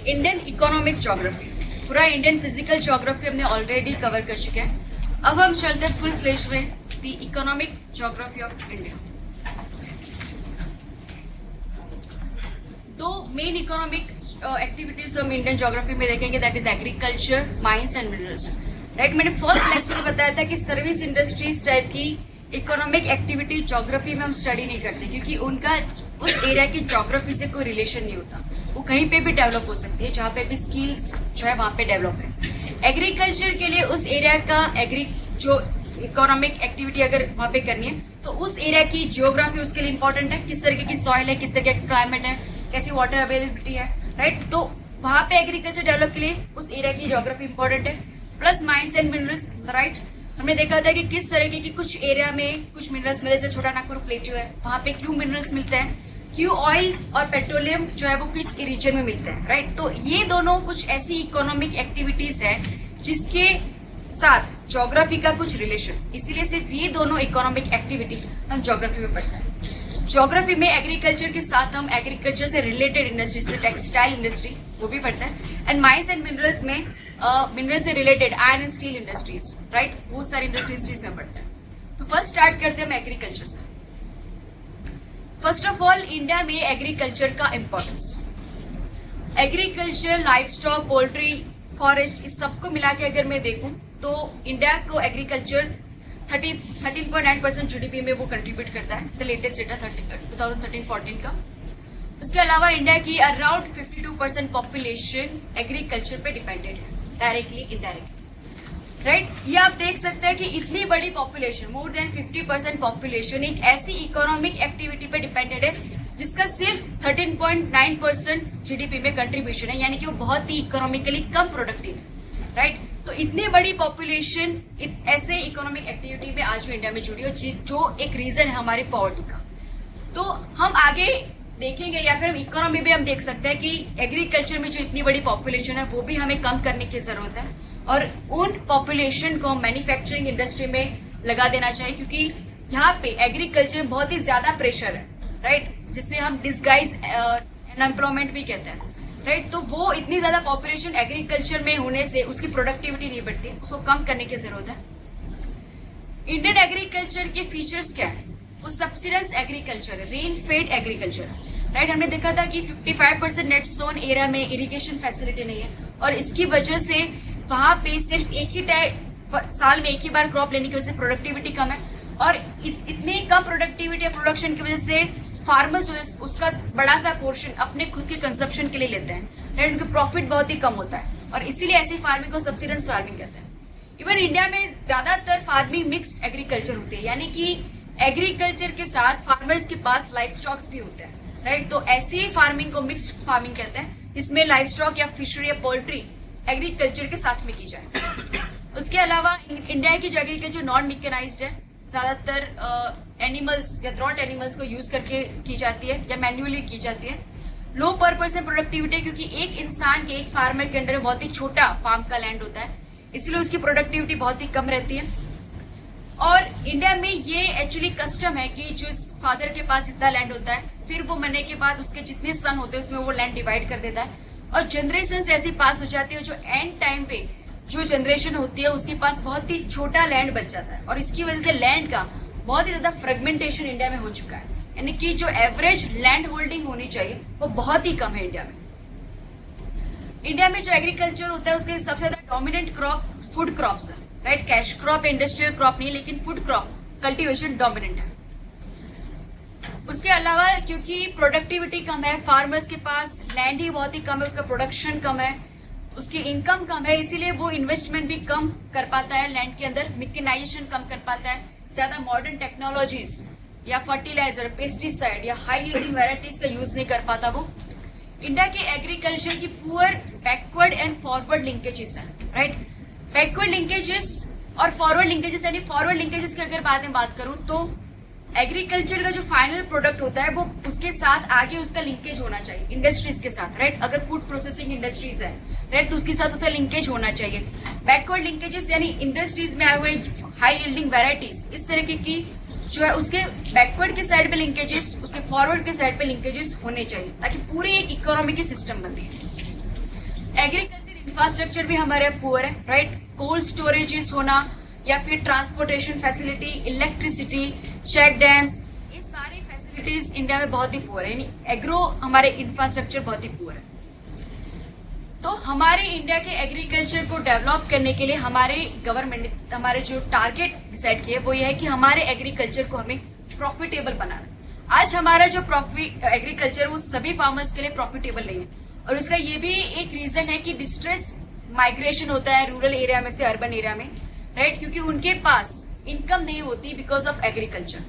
Indian economic geography, पूरा Indian physical geography हमने already cover कर चुके हैं। अब हम चलते हैं फुल फ्लेश में the economic geography of India. दो मेन इकोनॉमिक एक्टिविटीज हम इंडियन ज्योग्राफी में देखेंगे, that is agriculture, mines and minerals. Right, मैंने फर्स्ट लेक्चर में बताया था कि सर्विस इंडस्ट्रीज टाइप की इकोनॉमिक एक्टिविटी ज्योग्राफी में हम स्टडी नहीं करते, क्योंकि उनका उस एरिया की ज्योग्राफी से कोई रिलेशन नहीं होता। वो कहीं पे भी डेवलप हो सकती है, जहाँ पे भी स्किल्स जो है वहां पे डेवलप है। एग्रीकल्चर के लिए उस एरिया का जो इकोनॉमिक एक्टिविटी अगर वहां पे करनी है तो उस एरिया की जियोग्राफी उसके लिए इंपॉर्टेंट है। किस तरीके की सॉइल है, किस तरीके का क्लाइमेट है, कैसी वाटर अवेलेबिलिटी है, राइट। तो वहां पे एग्रीकल्चर डेवलप के लिए उस एरिया की जियोग्राफी इंपॉर्टेंट है। Plus mines and minerals, right. हमने देखा था कि किस तरीके की कुछ एरिया में कुछ मिनरल्स मिले, जैसे छोटा नागपुर प्लेटू है, वहां पे क्यों मिनरल्स मिलते हैं, क्यों ऑयल और पेट्रोलियम जो है वो किस रीजन में मिलते हैं, राइट। तो ये दोनों कुछ ऐसी इकोनॉमिक एक्टिविटीज है जिसके साथ ज्योग्राफी का कुछ रिलेशन, इसीलिए सिर्फ ये दोनों इकोनॉमिक एक्टिविटी हम ज्योग्राफी में पढ़ते हैं। ज्योग्राफी में एग्रीकल्चर के साथ हम एग्रीकल्चर से रिलेटेड इंडस्ट्रीज, टेक्सटाइल इंडस्ट्री वो भी पढ़ते हैं। एंड माइंस एंड मिनरल्स में मिनरल से related iron and steel industries, right, वो सारी इंडस्ट्रीज भी इसमें पढ़ते हैं। तो फर्स्ट स्टार्ट करते हैं हम एग्रीकल्चर से। फर्स्ट ऑफ ऑल, इंडिया में एग्रीकल्चर का importance, agriculture, life stock, poultry, forest, इस सबको मिला के अगर मैं देखूं तो इंडिया को एग्रीकल्चर 13.9% जीडीपी में वो कंट्रीब्यूट करता है, द लेटेस्ट डेटा 2013-14 का। उसके अलावा इंडिया की अराउंड 52% पॉपुलेशन एग्रीकल्चर पे डिपेंडेड है, डायरेक्टली इनडायरेक्टली, राइट। ये आप देख सकते हैं कि इतनी बड़ी पॉपुलेशन, मोर देन 50% पॉपुलेशन एक ऐसी इकोनॉमिक एक्टिविटी पे डिपेंडेड है जिसका सिर्फ 13.9% जीडीपी में कंट्रीब्यूशन है, यानी कि वो बहुत ही इकोनॉमिकली कम प्रोडक्टिव है, राइट। तो इतनी बड़ी पॉपुलेशन ऐसे इकोनॉमिक एक्टिविटी में आज भी इंडिया में जुड़ी है, जो एक रीजन है हमारी पॉवर्टी का। तो हम आगे देखेंगे या फिर इकोनॉमी भी हम देख सकते हैं कि एग्रीकल्चर में जो इतनी बड़ी पॉपुलेशन है वो भी हमें कम करने की जरूरत है, और उन पॉपुलेशन को मैन्युफैक्चरिंग इंडस्ट्री में लगा देना चाहिए, क्योंकि यहाँ पे एग्रीकल्चर में बहुत ही ज्यादा प्रेशर है, राइट, जिससे हम डिसगाइज अनएम्प्लॉयमेंट भी कहते हैं, राइट। तो वो इतनी ज्यादा पॉपुलेशन एग्रीकल्चर में होने से उसकी प्रोडक्टिविटी नहीं बढ़ती, उसको कम करने की जरूरत है। इंडियन एग्रीकल्चर के फीचर्स क्या है, वो सब्सिडेंस एग्रीकल्चर है, रेन फेड एग्रीकल्चर, राइट। हमने देखा था कि 55% नेट सोन एरिया में इरिगेशन फैसिलिटी नहीं है, और इसकी वजह से वहां पे सिर्फ एक ही साल में एक ही बार क्रॉप लेने की वजह से प्रोडक्टिविटी कम है, और इतनी कम प्रोडक्टिविटी या प्रोडक्शन की वजह से फार्मर्स उसका बड़ा सा पोर्शन अपने खुद के कंजप्शन के लिए लेते हैं, राइट। उनका प्रॉफिट बहुत ही कम होता है, और इसीलिए ऐसी फार्मिंग को सब्सिडेंस फार्मिंग कहते हैं। इवन इंडिया में ज्यादातर फार्मिंग मिक्स्ड एग्रीकल्चर होती है, यानी कि एग्रीकल्चर के साथ फार्मर्स के पास लाइफ स्टॉक्स भी होते हैं, राइट। तो ऐसी फार्मिंग को मिक्स्ड फार्मिंग कहते हैं, जिसमें लाइफ स्टॉक या फिशरी या पोल्ट्री एग्रीकल्चर के साथ में की जाए। उसके अलावा इंडिया की जो एग्रीकल्चर नॉन मैकेनाइज्ड है, ज्यादातर एनिमल्स या ड्रॉट एनिमल्स को यूज करके की जाती है या मैन्युअली की जाती है। लो पर पर्सन प्रोडक्टिविटी, क्योंकि एक इंसान के, एक फार्मर के अंडर में बहुत ही छोटा फार्म का लैंड होता है, इसलिए उसकी प्रोडक्टिविटी बहुत ही कम रहती है। और इंडिया में ये एक्चुअली कस्टम है कि जो फादर के पास जितना लैंड होता है, फिर वो मरने के बाद उसके जितने सन होते हैं उसमें वो लैंड डिवाइड कर देता है, और जनरेशन ऐसी पास हो जाती है, जो एंड टाइम पे जो जनरेशन होती है उसके पास बहुत ही छोटा लैंड बच जाता है, और इसकी वजह से लैंड का बहुत ही ज्यादा फ्रेगमेंटेशन इंडिया में हो चुका है, यानी कि जो एवरेज लैंड होल्डिंग होनी चाहिए वो बहुत ही कम है इंडिया में। इंडिया में जो एग्रीकल्चर होता है उसके सबसे ज्यादा डोमिनेंट क्रॉप फूड क्रॉप्स है, right. Cash crop, industrial crop नहीं, लेकिन फूड क्रॉप कल्टीवेशन डोमिनेंट है। उसके अलावा क्योंकि प्रोडक्टिविटी कम है, फार्मर्स के पास लैंड ही बहुत ही कम है, उसका प्रोडक्शन कम है, उसकी इनकम कम है, इसीलिए वो इन्वेस्टमेंट भी कम कर पाता है लैंड के अंदर, मैकेनाइजेशन कम कर पाता है, ज्यादा मॉडर्न टेक्नोलॉजीज या फर्टिलाइजर, पेस्टिसाइड या हाई यील्डिंग वेराइटीज का यूज नहीं कर पाता वो। इंडिया के एग्रीकल्चर की poor backward and forward linkages है, राइट। बैकवर्ड लिंकेजेस और फॉरवर्ड लिंकेजेस, यानी फॉरवर्ड लिंकेजेस की अगर बात करूं तो एग्रीकल्चर का जो फाइनल प्रोडक्ट होता है वो उसके साथ आगे उसका लिंकेज होना चाहिए इंडस्ट्रीज के साथ, राइट। अगर फूड प्रोसेसिंग इंडस्ट्रीज है, राइट, तो उसके साथ उसका लिंकेज होना चाहिए। बैकवर्ड लिंकेजेस यानी इंडस्ट्रीज में आए हुए हाई यील्डिंग वेराइटीज, इस तरीके की जो है उसके बैकवर्ड के साइड पे लिंकेजेस, उसके फॉरवर्ड के साइड पे लिंकेजेस होने चाहिए, ताकि पूरी एक इकोनॉमी की सिस्टम बनती है। एग्रीकल्चर इंफ्रास्ट्रक्चर भी हमारे पुअर है, राइट। कोल्ड स्टोरेजेस होना या फिर transportation facility, electricity, check dams, ये सारी फैसिलिटीज इंडिया में बहुत ही पुअर है, यानी एग्रो हमारे इंफ्रास्ट्रक्चर बहुत ही पुअर है। तो हमारे इंडिया के एग्रीकल्चर को डेवलप करने के लिए हमारे गवर्नमेंट ने हमारे जो टारगेट डिसाइड किए वो ये है कि हमारे एग्रीकल्चर को हमें प्रॉफिटेबल बनाना। आज हमारा जो एग्रीकल्चर वो सभी फार्मर्स के लिए प्रॉफिटेबल नहीं है, और उसका ये भी एक रीजन है कि डिस्ट्रेस माइग्रेशन होता है रूरल एरिया में से अर्बन एरिया में, राइट, क्योंकि उनके पास इनकम नहीं होती बिकॉज ऑफ एग्रीकल्चर।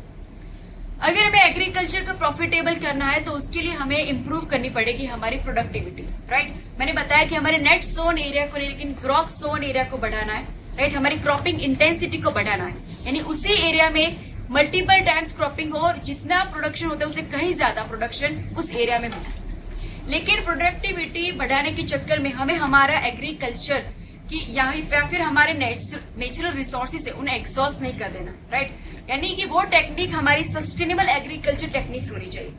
अगर हमें एग्रीकल्चर को प्रॉफिटेबल करना है तो उसके लिए हमें इंप्रूव करनी पड़ेगी हमारी प्रोडक्टिविटी, राइट। मैंने बताया कि हमारे नेट सोन एरिया को नहीं लेकिन ग्रॉस सोन एरिया को बढ़ाना है, राइट। हमारी क्रॉपिंग इंटेंसिटी को बढ़ाना है, यानी उसी एरिया में मल्टीपल टाइम्स क्रॉपिंग हो और जितना प्रोडक्शन होता है उससे कहीं ज्यादा प्रोडक्शन उस एरिया में हो। लेकिन प्रोडक्टिविटी बढ़ाने के चक्कर में हमें हमारा एग्रीकल्चर कि या फिर हमारे नेचुरल रिसोर्सेज है उन्हें एग्जॉस्ट नहीं कर देना, राइट। यानी कि वो टेक्निक हमारी सस्टेनेबल एग्रीकल्चर टेक्निक्स होनी चाहिए।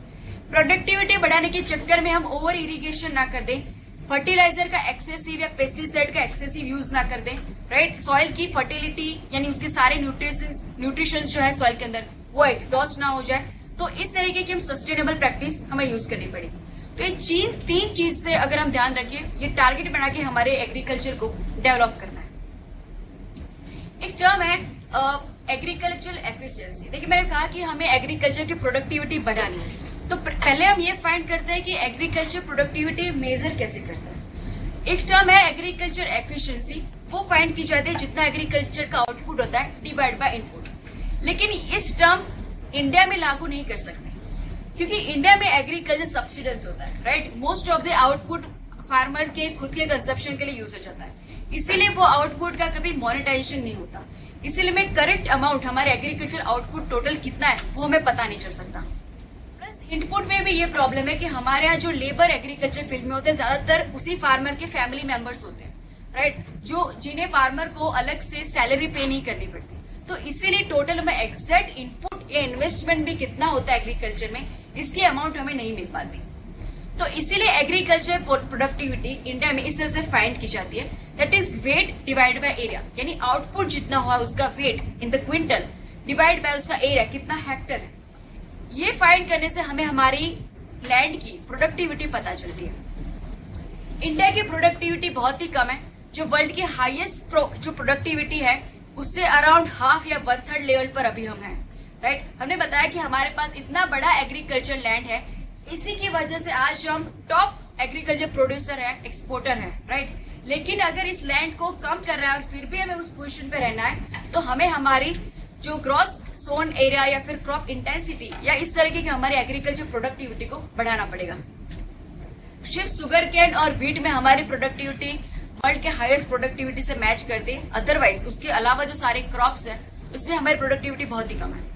प्रोडक्टिविटी बढ़ाने के चक्कर में हम ओवर इरिगेशन ना कर दें, फर्टिलाइजर का एक्सेसिव या पेस्टिसाइड का एक्सेसिव यूज ना कर दें, राइट। सॉइल की फर्टिलिटी यानी उसके सारे न्यूट्रिशन जो है सॉइल के अंदर वो एग्जॉस्ट ना हो जाए। तो इस तरीके की हम सस्टेनेबल प्रैक्टिस हमें यूज करनी पड़ेगी। तो ये तीन चीज से अगर हम ध्यान रखें, ये टारगेट बना के हमारे एग्रीकल्चर को डेवलप करना है। एक टर्म है एग्रीकल्चरल एफिशिएंसी। देखिए मैंने कहा कि हमें एग्रीकल्चर की प्रोडक्टिविटी बढ़ानी है, तो पहले हम ये फाइंड करते हैं कि एग्रीकल्चर प्रोडक्टिविटी मेजर कैसे करता है। एक टर्म है एग्रीकल्चर एफिशिएंसी, वो फाइंड की जाती है जितना एग्रीकल्चर का आउटपुट होता है डिवाइड बाय इनपुट। लेकिन इस टर्म इंडिया में लागू नहीं कर सकते क्योंकि इंडिया में एग्रीकल्चर सब्सिडाइज होता है, right. Most of the output farmer के खुद के कंजप्शन के लिए यूज हो जाता है, इसीलिए वो आउटपुट का कभी मोनेटाइजेशन नहीं होता। इसीलिए में करेक्ट अमाउंट हमारे एग्रीकल्चर आउटपुट टोटल कितना है वो हमें पता नहीं चल सकता। प्लस इनपुट में भी ये प्रॉब्लम है कि हमारे यहाँ जो लेबर एग्रीकल्चर फील्ड में होते हैं ज्यादातर उसी फार्मर के फैमिली मेंबर्स होते हैं, राइट, जो जिन्हें फार्मर को अलग से सैलरी पे नहीं करनी पड़ती। तो इसीलिए टोटल हमें एग्जैक्ट इनपुट या इन्वेस्टमेंट भी कितना होता है एग्रीकल्चर में, इसकी अमाउंट हमें नहीं मिल पाती। तो इसीलिए एग्रीकल्चर प्रोडक्टिविटी इंडिया में इस तरह से फाइंड की जाती है, that is weight divide by area, यानी आउटपुट जितना हुआ उसका weight in the quintal divide by उसका एरिया कितना हेक्टर है। ये फाइंड करने से हमें हमारी लैंड की प्रोडक्टिविटी पता चलती है। इंडिया की प्रोडक्टिविटी बहुत ही कम है, जो वर्ल्ड की हाईएस्ट जो प्रोडक्टिविटी है उससे अराउंड हाफ या 1/3 लेवल पर अभी हम हैं, राइट। हमने बताया कि हमारे पास इतना बड़ा एग्रीकल्चर लैंड है, इसी की वजह से आज हम टॉप एग्रीकल्चर प्रोड्यूसर है, एक्सपोर्टर है, राइट। लेकिन अगर इस लैंड को कम कर रहा है और फिर भी हमें उस पोजीशन पे रहना है तो हमें हमारी जो ग्रॉस सोन एरिया या फिर क्रॉप इंटेंसिटी या इस तरीके की हमारी एग्रीकल्चर प्रोडक्टिविटी को बढ़ाना पड़ेगा। सिर्फ शुगर केन और व्हीट में हमारी प्रोडक्टिविटी वर्ल्ड के हाईएस्ट प्रोडक्टिविटी से मैच करती है, अदरवाइज उसके अलावा जो सारे क्रॉप्स हैं उसमें हमारी प्रोडक्टिविटी बहुत ही कम है।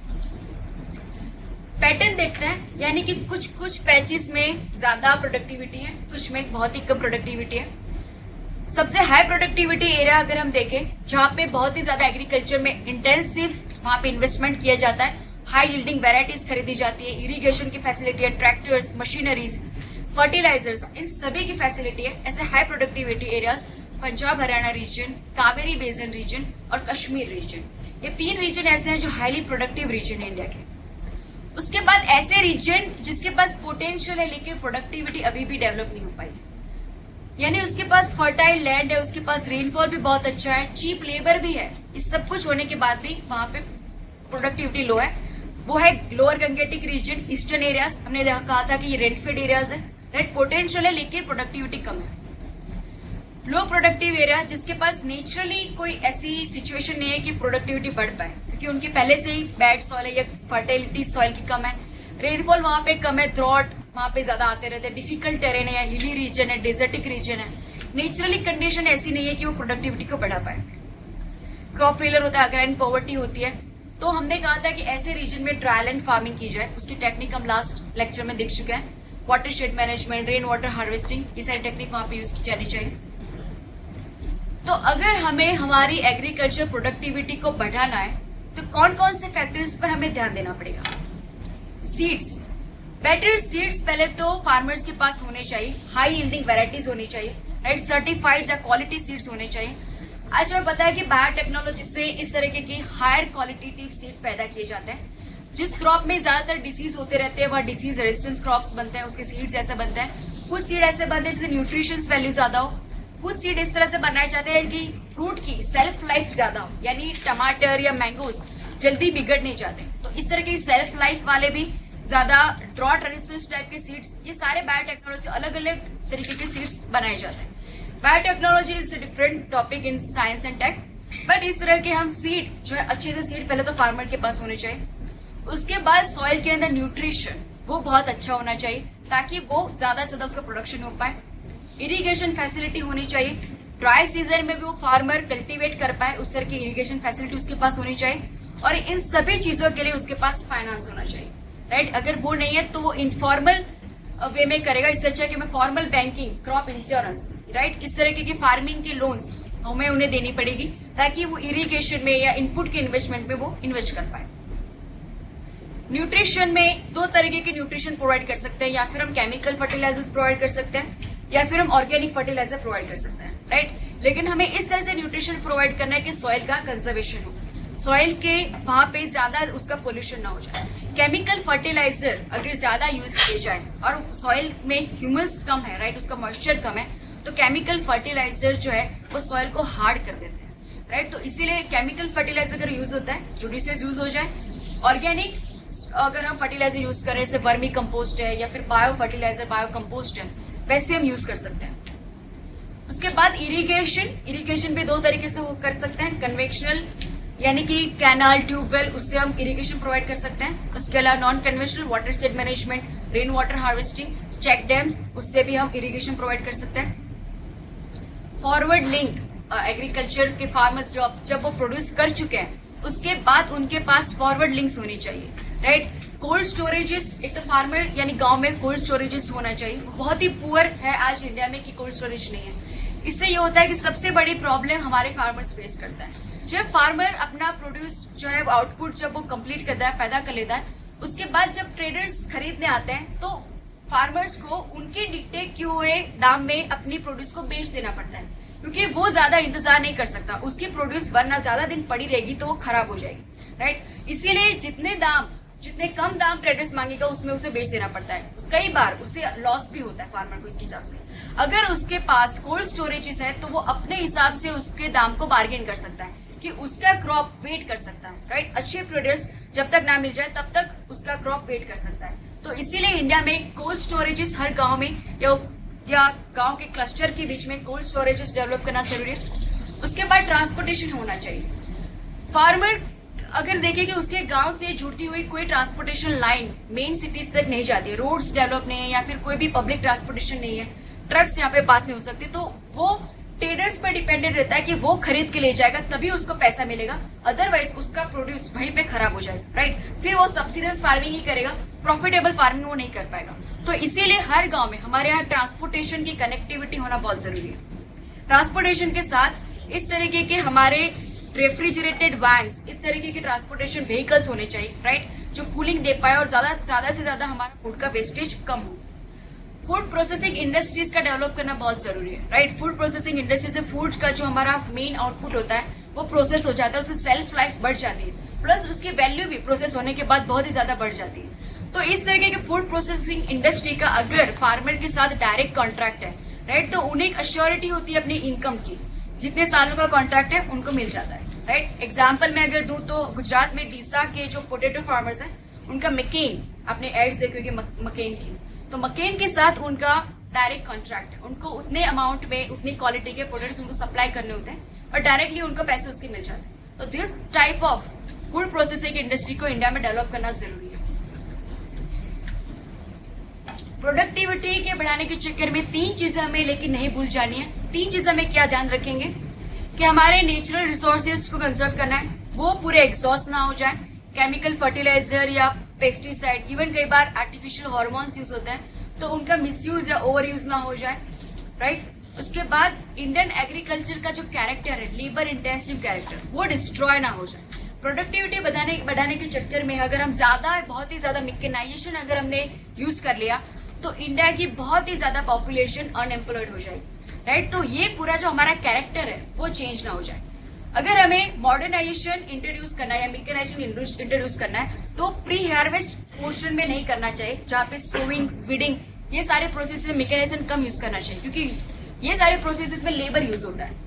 पैटर्न देखते हैं, यानी कि कुछ पैचेस में ज्यादा प्रोडक्टिविटी है, कुछ में बहुत ही कम प्रोडक्टिविटी है। सबसे हाई प्रोडक्टिविटी एरिया अगर हम देखें जहां पे बहुत ही ज्यादा एग्रीकल्चर में इंटेंसिव वहां पे इन्वेस्टमेंट किया जाता है, हाई यील्डिंग वेराइटीज खरीदी जाती है, इरिगेशन की फैसिलिटी है, ट्रैक्टर्स, मशीनरीज, फर्टिलाइजर्स, इन सभी की फैसिलिटी है। ऐसे high productivity areas Punjab Haryana region, Kaveri basin region और कश्मीर रीजन, ये 3 रीजन ऐसे हैं जो हाईली प्रोडक्टिव रीजन है इंडिया के। उसके बाद ऐसे रीजन जिसके पास पोटेंशियल है लेकिन प्रोडक्टिविटी अभी भी डेवलप नहीं हो पाई, यानी उसके पास फर्टाइल लैंड है, उसके पास रेनफॉल भी बहुत अच्छा है, चीप लेबर भी है, इस सब कुछ होने के बाद भी वहां पे प्रोडक्टिविटी लो है। वो है lower Gangetic region, eastern areas. हमने कहा था कि ये रेनफेड एरियाज है, राइट, पोटेंशियल है लेकिन प्रोडक्टिविटी कम है। लो प्रोडक्टिव एरिया जिसके पास नेचुरली कोई ऐसी सिचुएशन नहीं है कि प्रोडक्टिविटी बढ़ पाए, क्योंकि उनकी पहले से ही बैड सॉइल है या फर्टिलिटी सॉइल की कम है, रेनफॉल वहां पे कम है, ड्रॉट वहां पे ज्यादा आते रहते हैं, डिफिकल्ट टेरेन है या हिली रीजन है, डेजर्टिक रीजन है, नेचुरली कंडीशन ऐसी नहीं है कि वो प्रोडक्टिविटी को बढ़ा पाए। क्रॉप फेलियर होता है, अग्राइन पॉवर्टी होती है। तो हमने कहा था कि ऐसे रीजन में ट्रायल एंड फार्मिंग की जाए, उसकी टेक्निक हम लास्ट लेक्चर में देख चुके हैं। Water shade management, rain water harvesting, ये सारी टेक्निक वहां पे यूज की जानी चाहिए। तो अगर हमें हमारी एग्रीकल्चर प्रोडक्टिविटी को बढ़ाना है तो कौन कौन से फैक्टर्स पर हमें ध्यान देना पड़ेगा। सीड्स, बेटर सीड्स पहले तो फार्मर्स के पास होने चाहिए, हाई यील्डिंग वेराइटीज होनी चाहिए, राइट, सर्टिफाइड या क्वालिटी सीड्स होने चाहिए। आज हमें पता है कि बायोटेक्नोलॉजी से इस तरीके के हायर क्वालिटेटिव सीड पैदा किए जाते हैं। जिस क्रॉप में ज्यादातर डिसीज होते रहते हैं वह डिसीज रेजिस्टेंस क्रॉप्स बनते हैं, उसके सीड्स ऐसे बनते हैं। कुछ सीड ऐसे बनते हैं जिससे न्यूट्रिशंस वैल्यू ज्यादा हो, कुछ सीड इस तरह से बनाए जाते हैं कि फ्रूट की सेल्फ लाइफ ज्यादा हो, यानी टमाटर या मैंगोज जल्दी बिगड़ नहीं जाते। तो इस तरह की सेल्फ लाइफ वाले भी ज्यादा ड्रॉट रेजिस्टेंस टाइप के सीड्स, ये सारे बायोटेक्नोलॉजी अलग अलग तरीके के सीड्स बनाए जाते हैं। Biotechnology is different topic in science and tech, but इस तरह के हम सीड जो है अच्छे से सीड पहले तो फार्मर के पास होने चाहिए। उसके बाद सॉइल के अंदर न्यूट्रिशन वो बहुत अच्छा होना चाहिए ताकि वो ज्यादा से ज्यादा उसका प्रोडक्शन हो पाए। इरिगेशन फैसिलिटी होनी चाहिए, ड्राई सीजन में भी वो फार्मर कल्टीवेट कर पाए उस तरह की इरिगेशन फैसिलिटी उसके पास होनी चाहिए। और इन सभी चीजों के लिए उसके पास फाइनेंस होना चाहिए, राइट। अगर वो नहीं है तो वो इनफॉर्मल वे में करेगा। इससे अच्छा है कि मैं formal banking, crop insurance, right, इस तरीके की फार्मिंग की लोन्स हमें उन्हें देनी पड़ेगी ताकि वो इरिगेशन में या इनपुट के इन्वेस्टमेंट में वो इन्वेस्ट कर पाए। न्यूट्रिशन में दो तरीके के न्यूट्रिशन प्रोवाइड कर सकते हैं, या फिर हम केमिकल फर्टिलाइजर्स प्रोवाइड कर सकते हैं या फिर हम ऑर्गेनिक फर्टिलाइजर प्रोवाइड कर सकते हैं, राइट। लेकिन हमें इस तरह से न्यूट्रिशन प्रोवाइड करना है कि सॉइल का कंजर्वेशन हो, सॉइल के वहां पे ज्यादा उसका पोल्यूशन ना हो जाए। केमिकल फर्टिलाइजर अगर ज्यादा यूज किए जाए और सॉइल में ह्यूमस कम है, राइट, उसका मॉइस्चर कम है, तो केमिकल फर्टिलाइजर जो है वो सॉइल को हार्ड कर देते हैं, राइट। तो इसीलिए केमिकल फर्टिलाइजर अगर यूज होता है जुडिशियस यूज हो जाए। ऑर्गेनिक अगर हम फर्टिलाइजर यूज करें, जैसे वर्मी कंपोस्ट है या फिर बायो फर्टिलाइजर, बायो कंपोस्ट है, वैसे हम यूज कर सकते हैं। उसके बाद इरिगेशन भी दो तरीके से कर सकते हैं। कन्वेंशनल यानी कि कैनाल, ट्यूबवेल, उससे हम इरिगेशन प्रोवाइड कर सकते हैं। उसके अलावा non conventional water state management, rain water harvesting, check dams, उससे भी हम इरिगेशन प्रोवाइड कर सकते हैं। फॉरवर्ड लिंक एग्रीकल्चर के फार्मर्स जब वो प्रोड्यूस कर चुके हैं उसके बाद उनके पास फॉरवर्ड लिंक्स होनी चाहिए, राइट। कोल्ड स्टोरेजेस, एक तो फार्मर यानी गांव में कोल्ड स्टोरेजेस होना चाहिए। बहुत ही पुअर है आज इंडिया में कि कोल्ड स्टोरेज नहीं है। इससे ये होता है कि सबसे बड़ी प्रॉब्लम हमारे फार्मर्स फेस करता है। जब फार्मर अपना प्रोड्यूस जो है आउटपुट जब वो कंप्लीट करता है, पैदा कर लेता है, उसके बाद जब ट्रेडर्स खरीदने आते हैं तो फार्मर्स को उनके डिक्टेट किए हुए दाम में अपनी प्रोड्यूस को बेच देना पड़ता है, क्योंकि वो ज्यादा इंतजार नहीं कर सकता। उसकी प्रोड्यूस वरना ज्यादा दिन पड़ी रहेगी तो वो खराब हो जाएगी, राइट। इसीलिए जितने कम दाम ट्रेडर्स मांगेगा उसमें उसे बेच देना पड़ता है। कई बार उसे लॉस भी होता है फार्मर को इसके हिसाब से। अगर उसके पास कोल्ड स्टोरेजेस है तो वो अपने हिसाब से उसके दाम को बार्गेन कर सकता है कि उसका क्रॉप वेट कर सकता है, राइट। अच्छे प्रोड्यूस जब तक ना मिल जाए तब तक उसका क्रॉप वेट कर सकता है। तो इसीलिए इंडिया में कोल्ड स्टोरेजेस हर गाँव में या गांव के क्लस्टर के बीच में कोल्ड स्टोरेजेस डेवलप करना जरूरी है। उसके बाद ट्रांसपोर्टेशन होना चाहिए। फार्मर अगर देखें कि उसके गांव से जुड़ती हुई कोई ट्रांसपोर्टेशन लाइन मेन सिटीज तक नहीं जाती है, रोड्स डेवलप नहीं है या फिर कोई भी पब्लिक ट्रांसपोर्टेशन नहीं है, ट्रक्स यहाँ पे पास नहीं हो सकते, तो वो ट्रेडर्स पर डिपेंडेंट रहता है कि वो खरीद के ले जाएगा तभी उसको पैसा मिलेगा, अदरवाइज उसका प्रोड्यूस वहीं पे खराब हो जाएगा, राइट। फिर वो सब्सिडाइज फार्मिंग ही करेगा, प्रॉफिटेबल फार्मिंग वो नहीं कर पाएगा। तो इसीलिए हर गांव में हमारे यहाँ ट्रांसपोर्टेशन की कनेक्टिविटी होना बहुत जरूरी है। ट्रांसपोर्टेशन के साथ इस तरीके के हमारे रेफ्रिजरेटेड वैन्स, इस तरीके के ट्रांसपोर्टेशन व्हीकल्स होने चाहिए, राइट, जो कूलिंग दे पाए और ज्यादा से ज्यादा हमारा फूड का वेस्टेज कम हो। फूड प्रोसेसिंग इंडस्ट्रीज का डेवलप करना बहुत जरूरी है, राइट। फूड प्रोसेसिंग इंडस्ट्री से फूड का जो हमारा मेन आउटपुट होता है वो प्रोसेस हो जाता है, उसकी सेल्फ लाइफ बढ़ जाती है, प्लस उसकी वैल्यू भी प्रोसेस होने के बाद बहुत ही ज्यादा बढ़ जाती है। तो इस तरीके के फूड प्रोसेसिंग इंडस्ट्री का अगर फार्मर के साथ डायरेक्ट कॉन्ट्रैक्ट है, राइट, तो उन्हें एक अश्योरिटी होती है अपनी इनकम की, जितने सालों का कॉन्ट्रैक्ट है उनको मिल जाता है, राइट। एग्जाम्पल में अगर दूं तो गुजरात में डीसा के जो पोटेटो फार्मर्स हैं उनका मकेन, आपने एड्स देखे होंगे मकेन की, तो मकेन के साथ उनका डायरेक्ट कॉन्ट्रैक्ट है। उनको उतने अमाउंट में उतनी क्वालिटी के प्रोडक्ट्स उनको सप्लाई करने होते हैं और डायरेक्टली उनको पैसे उसके मिल जाते हैं। तो this type of food processing industry को इंडिया में डेवलप करना जरूरी है। प्रोडक्टिविटी के बढ़ाने के चक्कर में तीन चीजें हमें लेकिन नहीं भूल जानी है। तीन चीजें हमें क्या ध्यान रखेंगे कि हमारे नेचुरल रिसोर्सेज को कंजर्व करना है, वो पूरे एग्जॉस्ट ना हो जाए, केमिकल फर्टिलाइजर या पेस्टिसाइड, इवन कई बार आर्टिफिशियल हार्मोन्स यूज होते हैं तो उनका मिसयूज या ओवर यूज ना हो जाए, राइट। उसके बाद इंडियन एग्रीकल्चर का जो कैरेक्टर है, लेबर इंटेंसिव कैरेक्टर, वो डिस्ट्रॉय ना हो जाए। प्रोडक्टिविटी बढ़ाने के चक्कर में अगर हम बहुत ही ज्यादा मैकेनाइजेशन अगर हमने यूज कर लिया तो इंडिया की बहुत ही ज्यादा पॉपुलेशन अनएम्प्लॉयड हो जाएगी। राइट। तो ये पूरा जो हमारा कैरेक्टर है वो चेंज ना हो जाए। अगर हमें मॉडर्नाइजेशन इंट्रोड्यूस करना है या मिकेनाइजेशन इंट्रोड्यूस करना है तो प्री हार्वेस्ट पोर्शन में नहीं करना चाहिए, जहाँ पे सोइंग, वीडिंग, ये सारे प्रोसेस में मिकेनाइजेशन कम यूज करना चाहिए, क्योंकि ये सारे प्रोसेस में लेबर यूज होता है।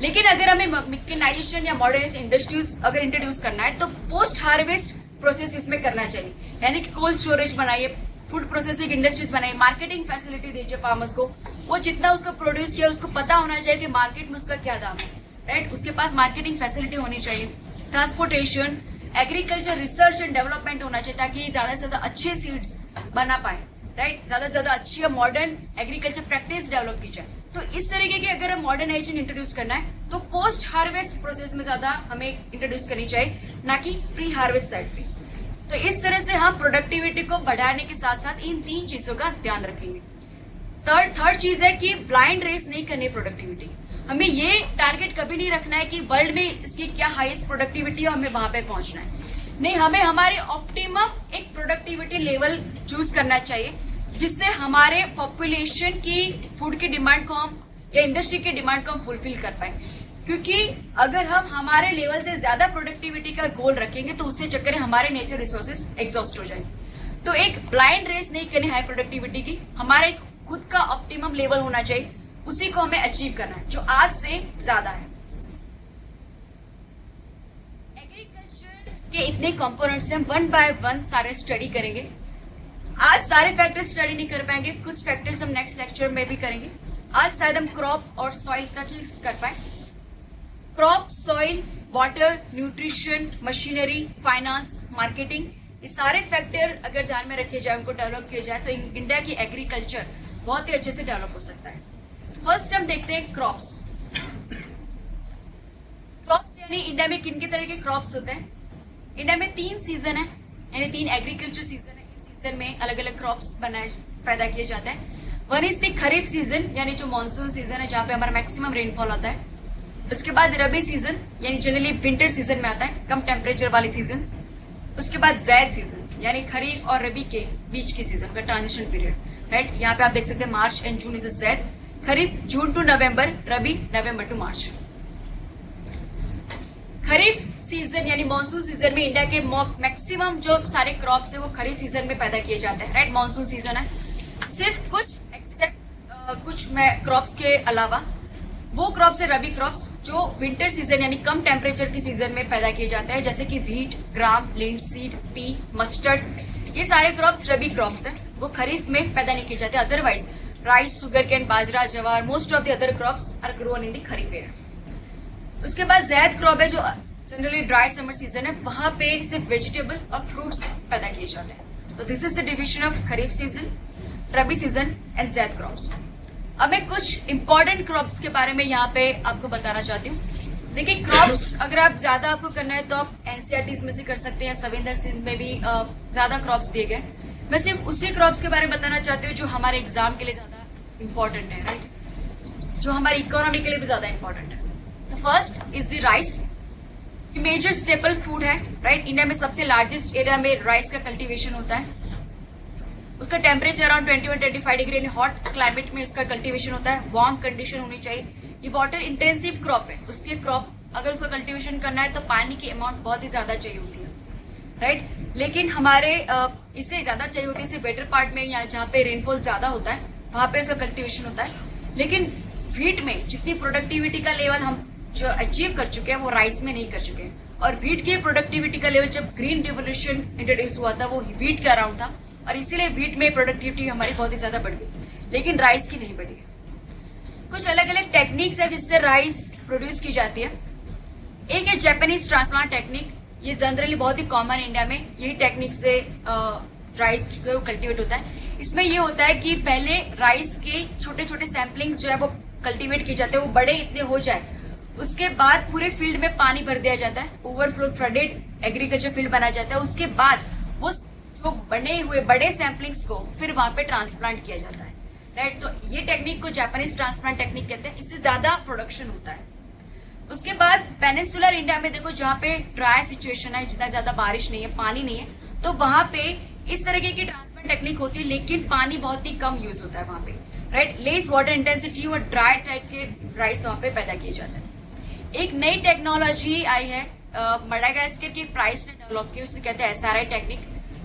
लेकिन अगर हमें मिकेनाइजेशन या मॉडर्नाइजेशन इंडस्ट्रीज अगर इंट्रोड्यूस करना है तो पोस्ट हार्वेस्ट प्रोसेस इसमें करना चाहिए, यानी कि कोल्ड स्टोरेज बनाइए, फूड प्रोसेसिंग इंडस्ट्रीज बनाइए, मार्केटिंग फैसिलिटी दीजिए फार्मर्स को। वो जितना उसको प्रोड्यूस किया उसको पता होना चाहिए कि मार्केट में उसका क्या दाम है, राइट। उसके पास मार्केटिंग फैसिलिटी होनी चाहिए, transportation, agriculture research and development होना चाहिए, ताकि ज्यादा से ज्यादा अच्छे सीड्स बना पाए, राइट। ज्यादा से ज्यादा अच्छी मॉडर्न एग्रीकल्चर प्रैक्टिस डेवलप की जाए। तो इस तरीके की अगर हम मॉडर्नाइजेशन इंट्रोड्यूस करना है तो पोस्ट हार्वेस्ट प्रोसेस में ज्यादा हमें इंट्रोड्यूस करनी चाहिए, ना कि प्री हार्वेस्ट साइड पे। तो इस तरह से हम प्रोडक्टिविटी को बढ़ाने के साथ साथ इन 3 चीजों का ध्यान रखेंगे। थर्ड चीज है कि ब्लाइंड रेस नहीं करनी प्रोडक्टिविटी। हमें ये टारगेट कभी नहीं रखना है कि वर्ल्ड में इसकी क्या हाईएस्ट प्रोडक्टिविटी है, हमें वहां पे पहुंचना है। नहीं, हमें हमारे ऑप्टिमम एक प्रोडक्टिविटी लेवल चूज करना चाहिए, जिससे हमारे पॉपुलेशन की फूड की डिमांड को हम या इंडस्ट्री की डिमांड को हम फुलफिल कर पाए। क्योंकि अगर हम हमारे लेवल से ज्यादा प्रोडक्टिविटी का गोल रखेंगे तो उससे चक्कर में हमारे नेचर रिसोर्सेज एग्जॉस्ट हो जाएंगे। तो एक ब्लाइंड रेस नहीं करनी हाई प्रोडक्टिविटी की, हमारा एक खुद का ऑप्टिमम लेवल होना चाहिए, उसी को हमें अचीव करना है जो आज से ज्यादा है। एग्रीकल्चर के इतने कंपोनेंट्स हम 1 बाय 1 सारे स्टडी करेंगे। आज सारे फैक्टर्स स्टडी नहीं कर पाएंगे, कुछ फैक्टर्स हम नेक्स्ट लेक्चर में भी करेंगे। आज शायद हम क्रॉप और सॉइल तक ही कर पाए। Crop, soil, water, nutrition, machinery, finance, marketing, ये सारे फैक्टर अगर ध्यान में रखे जाए, उनको डेवलप किया जाए तो इंडिया की एग्रीकल्चर बहुत ही अच्छे से डेवलप हो सकता है। फर्स्ट हम देखते हैं क्रॉप्स। क्रॉप्स यानी इंडिया में किन के तरह के क्रॉप्स होते हैं। इंडिया में 3 सीजन है, यानी 3 एग्रीकल्चर सीजन है। इस सीजन में अलग अलग क्रॉप्स पैदा किए जाते हैं। One is the kharif season, यानी जो मानसून सीजन है, जहां पे हमारा मैक्सिमम रेनफॉल आता है। उसके बाद रबी सीजन, यानी जनरली विंटर सीजन में आता है, कम टेम्परेचर वाली सीजन। उसके बाद जैद सीजन, यानी खरीफ और रबी के बीच की सीजन का ट्रांजिशन पीरियड, राइट। यहाँ पे आप देख सकते हैं March and June is Zaid, kharif June to November, rabi November to March. Kharif season यानी मानसून सीजन में इंडिया के मैक्सिमम जो सारे क्रॉप्स है वो खरीफ सीजन में पैदा किए जाते हैं, राइट। मानसून सीजन है, सिर्फ कुछ एक्सेप्ट कुछ क्रॉप्स के अलावा वो क्रॉप्स है रबी क्रॉप्स जो विंटर सीजन यानी कम टेम्परेचर की सीजन में पैदा किए जाते हैं, जैसे कि व्हीट, ग्राम, लिंसीड, पी, मस्टर्ड। ये सारे क्रॉप्स रबी क्रॉप्स हैं, वो खरीफ में पैदा नहीं किए जाते। अदरवाइज राइस, शुगर कैन, बाजरा, जवार, most of the other crops are grown in the kharif area. उसके बाद जैद क्रॉप है जो जनरली ड्राई समर सीजन है, वहां पे सिर्फ वेजिटेबल और फ्रूट्स पैदा किए जाते हैं। तो this is the division of kharif season, rabi season and Zaid crops. अब मैं कुछ इंपॉर्टेंट क्रॉप्स के बारे में यहाँ पे आपको बताना चाहती हूँ। देखिए, क्रॉप्स अगर आप ज्यादा आपको करना है तो आप एनसीईआरटी में से कर सकते हैं, सविंदर सिंह में भी ज्यादा क्रॉप्स दिए गए। मैं सिर्फ उसी क्रॉप्स के बारे में बताना चाहती हूँ जो हमारे एग्जाम के लिए ज्यादा इंपॉर्टेंट है, राइट, जो हमारी इकोनॉमी के लिए भी ज्यादा इंपॉर्टेंट है। तो first is the rice. Major staple food है, राइट। इंडिया में सबसे लार्जेस्ट एरिया में राइस का कल्टीवेशन होता है। उसका टेम्परेचर अराउंड 21-25 डिग्री यानी हॉट क्लाइमेट में उसका कल्टीवेशन होता है। वार्म कंडीशन होनी चाहिए। ये वाटर इंटेंसिव क्रॉप है, उसके क्रॉप अगर उसका कल्टीवेशन करना है तो पानी की अमाउंट बहुत ही ज्यादा चाहिए होती है, राइट। लेकिन हमारे इससे ज्यादा चाहिए होती है इसे बेटर पार्ट में, या जहाँ पे रेनफॉल ज्यादा होता है वहां पे इसका कल्टीवेशन होता है। लेकिन व्हीट में जितनी प्रोडक्टिविटी का लेवल हम जो अचीव कर चुके हैं वो राइस में नहीं कर चुके हैं। और व्हीट की प्रोडक्टिविटी का लेवल जब ग्रीन रिवोल्यूशन इंट्रोड्यूस हुआ था वो व्हीट के अराउंड था, और इसीलिए व्हीट में प्रोडक्टिविटी हमारी बहुत ही ज्यादा बढ़ गई, लेकिन राइस की नहीं बढ़ी है। कुछ अलग अलग टेक्निक्स है जिससे राइस प्रोड्यूस की जाती है। एक है जापानीज ट्रांसप्लांट टेक्निक, ये जनरली बहुत ही कॉमन इंडिया में, यही टेक्निक से राइस जो कल्टीवेट होता है। इसमें ये होता है कि पहले राइस के छोटे छोटे सैम्पलिंग्स जो है वो कल्टीवेट किए जाते हैं, वो बड़े इतने हो जाए, उसके बाद पूरे फील्ड में पानी भर दिया जाता है, ओवरफ्लो फ्लडेड एग्रीकल्चर फील्ड बनाया जाता है। उसके बाद वो जो बने हुए बड़े सैम्पलिंग्स को फिर वहां पे ट्रांसप्लांट किया जाता है, राइट। तो ये टेक्निक को जापानीज ट्रांसप्लांट टेक्निक कहते हैं, इससे ज्यादा प्रोडक्शन होता है। उसके बाद पेनिनसुलर इंडिया में देखो, जहाँ पे ड्राई सिचुएशन है, जितना ज्यादा बारिश नहीं है, पानी नहीं है, तो वहां पे इस तरीके की ट्रांसप्लांट टेक्निक होती है, लेकिन पानी बहुत ही कम यूज होता है वहां पे, राइट। लेस वाटर इंटेंसिटी और ड्राई टाइप के राइस वहां पे पैदा किए जाते हैं। एक नई टेक्नोलॉजी आई है मडागास्कर की प्राइस ने डेवलप की, उसे कहते हैं SRI technique,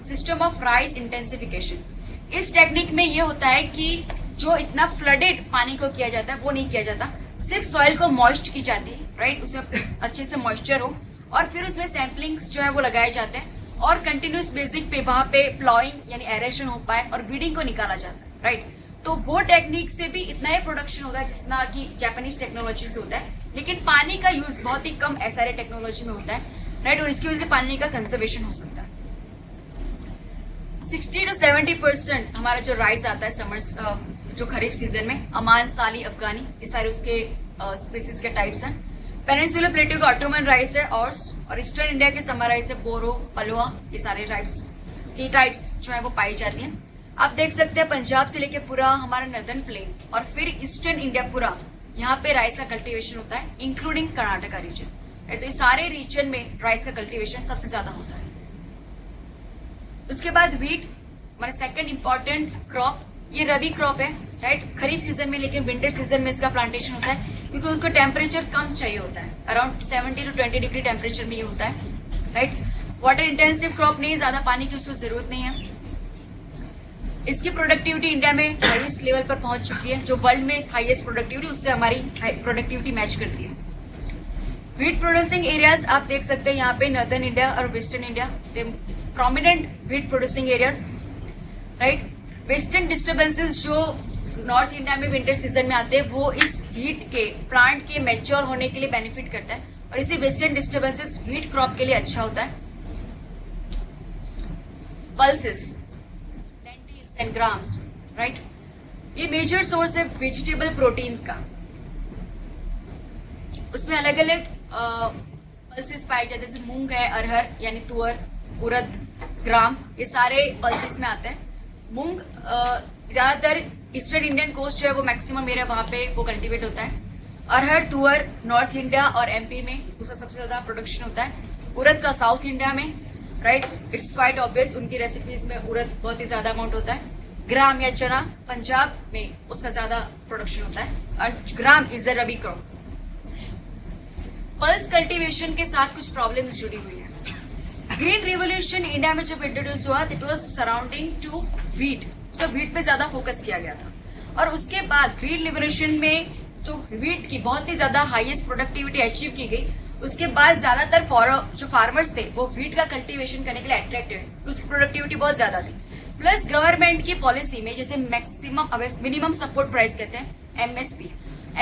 system of rice intensification. इस टेक्निक में ये होता है कि जो इतना फ्लडेड पानी को किया जाता है वो नहीं किया जाता, सिर्फ सॉइल को मॉइस्ट की जाती है, राइट, उसमें अच्छे से मॉइस्चर हो, और फिर उसमें सैम्पलिंग्स जो है वो लगाए जाते हैं, और कंटिन्यूस बेसिक पे वहां पे प्लॉइंग यानी एरेशन हो पाए और वीडिंग को निकाला जाता है, राइट। तो वो टेक्निक से भी इतना ही प्रोडक्शन होता है जितना कि जापानीज टेक्नोलॉजी से होता है, लेकिन पानी का यूज बहुत ही कम SRI टेक्नोलॉजी में होता है, राइट, और इसकी वजह से पानी का कंजर्वेशन हो सकता है। 60 to 70% हमारा जो राइस आता है समर्स जो खरीफ सीजन में, अमान, साली, अफगानी, ये सारे उसके स्पीसीज के टाइप्स हैं। पेनिनसुलर प्लेटू का ऑटोमन राइस है, और ईस्टर्न इंडिया के समर राइस है, बोरो, पलवा, ये सारे राइस की टाइप्स जो है वो पाई जाती हैं। आप देख सकते हैं पंजाब से लेके पूरा हमारा नदर्न प्लेन और फिर ईस्टर्न इंडिया पूरा, यहाँ पे राइस का कल्टीवेशन होता है, इंक्लूडिंग कर्नाटका रीजन। तो ये सारे रीजन में राइस का कल्टीवेशन सबसे ज्यादा होता है। उसके बाद व्हीट, हमारा सेकंड इंपॉर्टेंट क्रॉप, ये रबी क्रॉप है, राइट, खरीफ सीजन में, लेकिन विंटर सीजन में इसका प्लांटेशन होता है क्योंकि उसको टेम्परेचर कम चाहिए होता है, अराउंड 70 to 20 डिग्री टेम्परेचर में ये होता है, राइट। वाटर इंटेंसिव क्रॉप नहीं, ज्यादा पानी की उसको जरूरत नहीं है। इसकी प्रोडक्टिविटी इंडिया में हाईएस्ट लेवल पर पहुंच चुकी है, जो वर्ल्ड में हाईएस्ट प्रोडक्टिविटी, उससे हमारी प्रोडक्टिविटी मैच करती है। व्हीट प्रोड्यूसिंग एरियाज आप देख सकते हैं यहाँ पे, नॉर्दर्न इंडिया और western India, prominent wheat producing areas, right. Western disturbances जो नॉर्थ इंडिया में विंटर सीजन में आते हैं, वो इस व्हीट के प्लांट के मैच्योर होने के लिए बेनिफिट करता है, और इसी वेस्टर्न डिस्टर्बेंसेस व्हीट क्रॉप के लिए अच्छा होता है। Pulses, lentils and grams, right, ये मेजर सोर्स है वेजिटेबल प्रोटीन का। उसमें अलग अलग पल्सेस पाए जाते हैं, जैसे मूंग है, अरहर यानी तुअर, उड़द, ग्राम, ये सारे पल्सेस में आते हैं। मूंग ज्यादातर ईस्टर्न इंडियन कोस्ट जो है वो मैक्सिमम मेरे वहां पे वो कल्टीवेट होता है। अरहर, तुअर नॉर्थ इंडिया और MP में उसका सबसे ज्यादा प्रोडक्शन होता है। उड़द का साउथ इंडिया में, राइट, इट्स क्वाइट ऑब्वियस, उनकी रेसिपीज में उड़द बहुत ही ज्यादा अमाउंट होता है। ग्राम या चना पंजाब में उसका ज्यादा प्रोडक्शन होता है, और gram is the rabi crop. Pulse cultivation के साथ कुछ प्रॉब्लम्स जुड़ी हुई है। ग्रीन रिवोल्यूशन इंडिया में जब इंट्रोड्यूस हुआ, it was surrounding to wheat, so wheat पे ज्यादा फोकस किया गया था, और उसके बाद ग्रीन रिवोल्यूशन में जो व्हीट की बहुत ही ज्यादा हाईएस्ट प्रोडक्टिविटी अचीव की गई, उसके बाद ज्यादातर जो फार्मर्स थे वो व्हीट का कल्टीवेशन करने के लिए अट्रैक्ट हुए, उसकी प्रोडक्टिविटी बहुत ज्यादा थी। प्लस गवर्नमेंट की पॉलिसी में जैसे मिनिमम सपोर्ट प्राइस कहते हैं,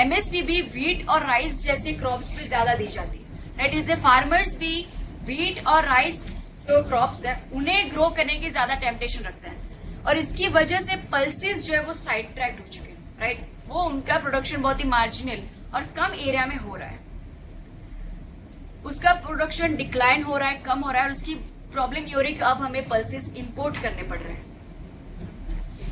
MSP भी व्हीट और राइस जैसे क्रॉप्स पे ज्यादा दी जाती है, राइट। इससे फार्मर्स भी व्हीट और राइस जो क्रॉप्स है उन्हें ग्रो करने की ज्यादा टेम्पटेशन रखते हैं, और इसकी वजह से पल्सेस जो है वो साइड ट्रैक्ट हो चुके हैं, राइट। वो उनका प्रोडक्शन बहुत ही मार्जिनल और कम एरिया में हो रहा है, उसका प्रोडक्शन डिक्लाइन हो रहा है, कम हो रहा है, और उसकी प्रॉब्लम ये हो रही है कि अब हमें पल्सेस इंपोर्ट करने पड़ रहे हैं।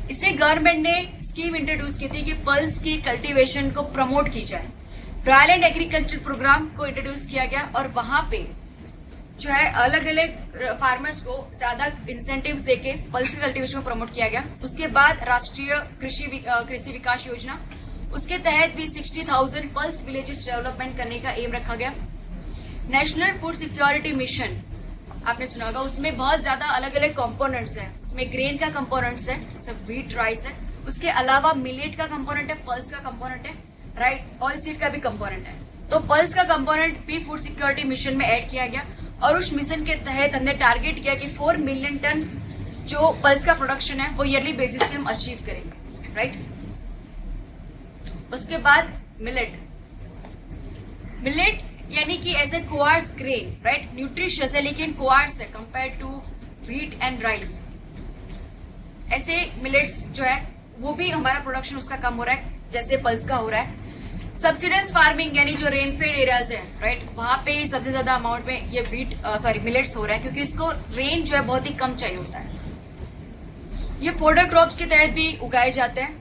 इससे गवर्नमेंट ने स्कीम इंट्रोड्यूस की थी कि पल्स की कल्टीवेशन को प्रमोट की जाए। ड्राईलैंड एग्रीकल्चर प्रोग्राम को इंट्रोड्यूस किया गया, और वहां पे जो है अलग अलग फार्मर्स को ज्यादा इंसेंटिव्स देके पल्स की कल्टीवेशन को प्रमोट किया गया। उसके बाद राष्ट्रीय कृषि विकास योजना, उसके तहत भी 60,000 पल्स विलेजेस डेवलपमेंट करने का एम रखा गया। नेशनल फूड सिक्योरिटी मिशन आपने सुना होगा, उसमें बहुत ज्यादा अलग अलग कंपोनेंट्स हैं, उसमें ग्रेन का कंपोनेंट्स है, उसमें व्हीट, राइस है, उसके अलावा मिलेट का कंपोनेंट है, पल्स का कंपोनेंट है, राइट, ऑयल सीड का भी कंपोनेंट है। तो पल्स का कंपोनेंट भी फूड सिक्योरिटी मिशन में ऐड किया गया, और उस मिशन के तहत हमने टारगेट किया कि 4 मिलियन टन जो पल्स का प्रोडक्शन है वो ईयरली बेसिस पे हम अचीव करेंगे, राइट। उसके बाद मिलेट यानी कि ऐसे कोआर्स ग्रेन, राइट, न्यूट्रिशियस है लेकिन कोआर्स है compare to wheat and rice. ऐसे मिलेट्स जो है वो भी हमारा प्रोडक्शन उसका कम हो रहा है जैसे पल्स का हो रहा है। सब्सिडेंस फार्मिंग यानी जो रेनफेड एरियाज है, राइट, वहां पे सबसे ज्यादा अमाउंट में ये मिलेट्स हो रहा है, क्योंकि इसको रेन जो है बहुत ही कम चाहिए होता है। ये फोडर क्रॉप्स के तहत भी उगाए जाते हैं,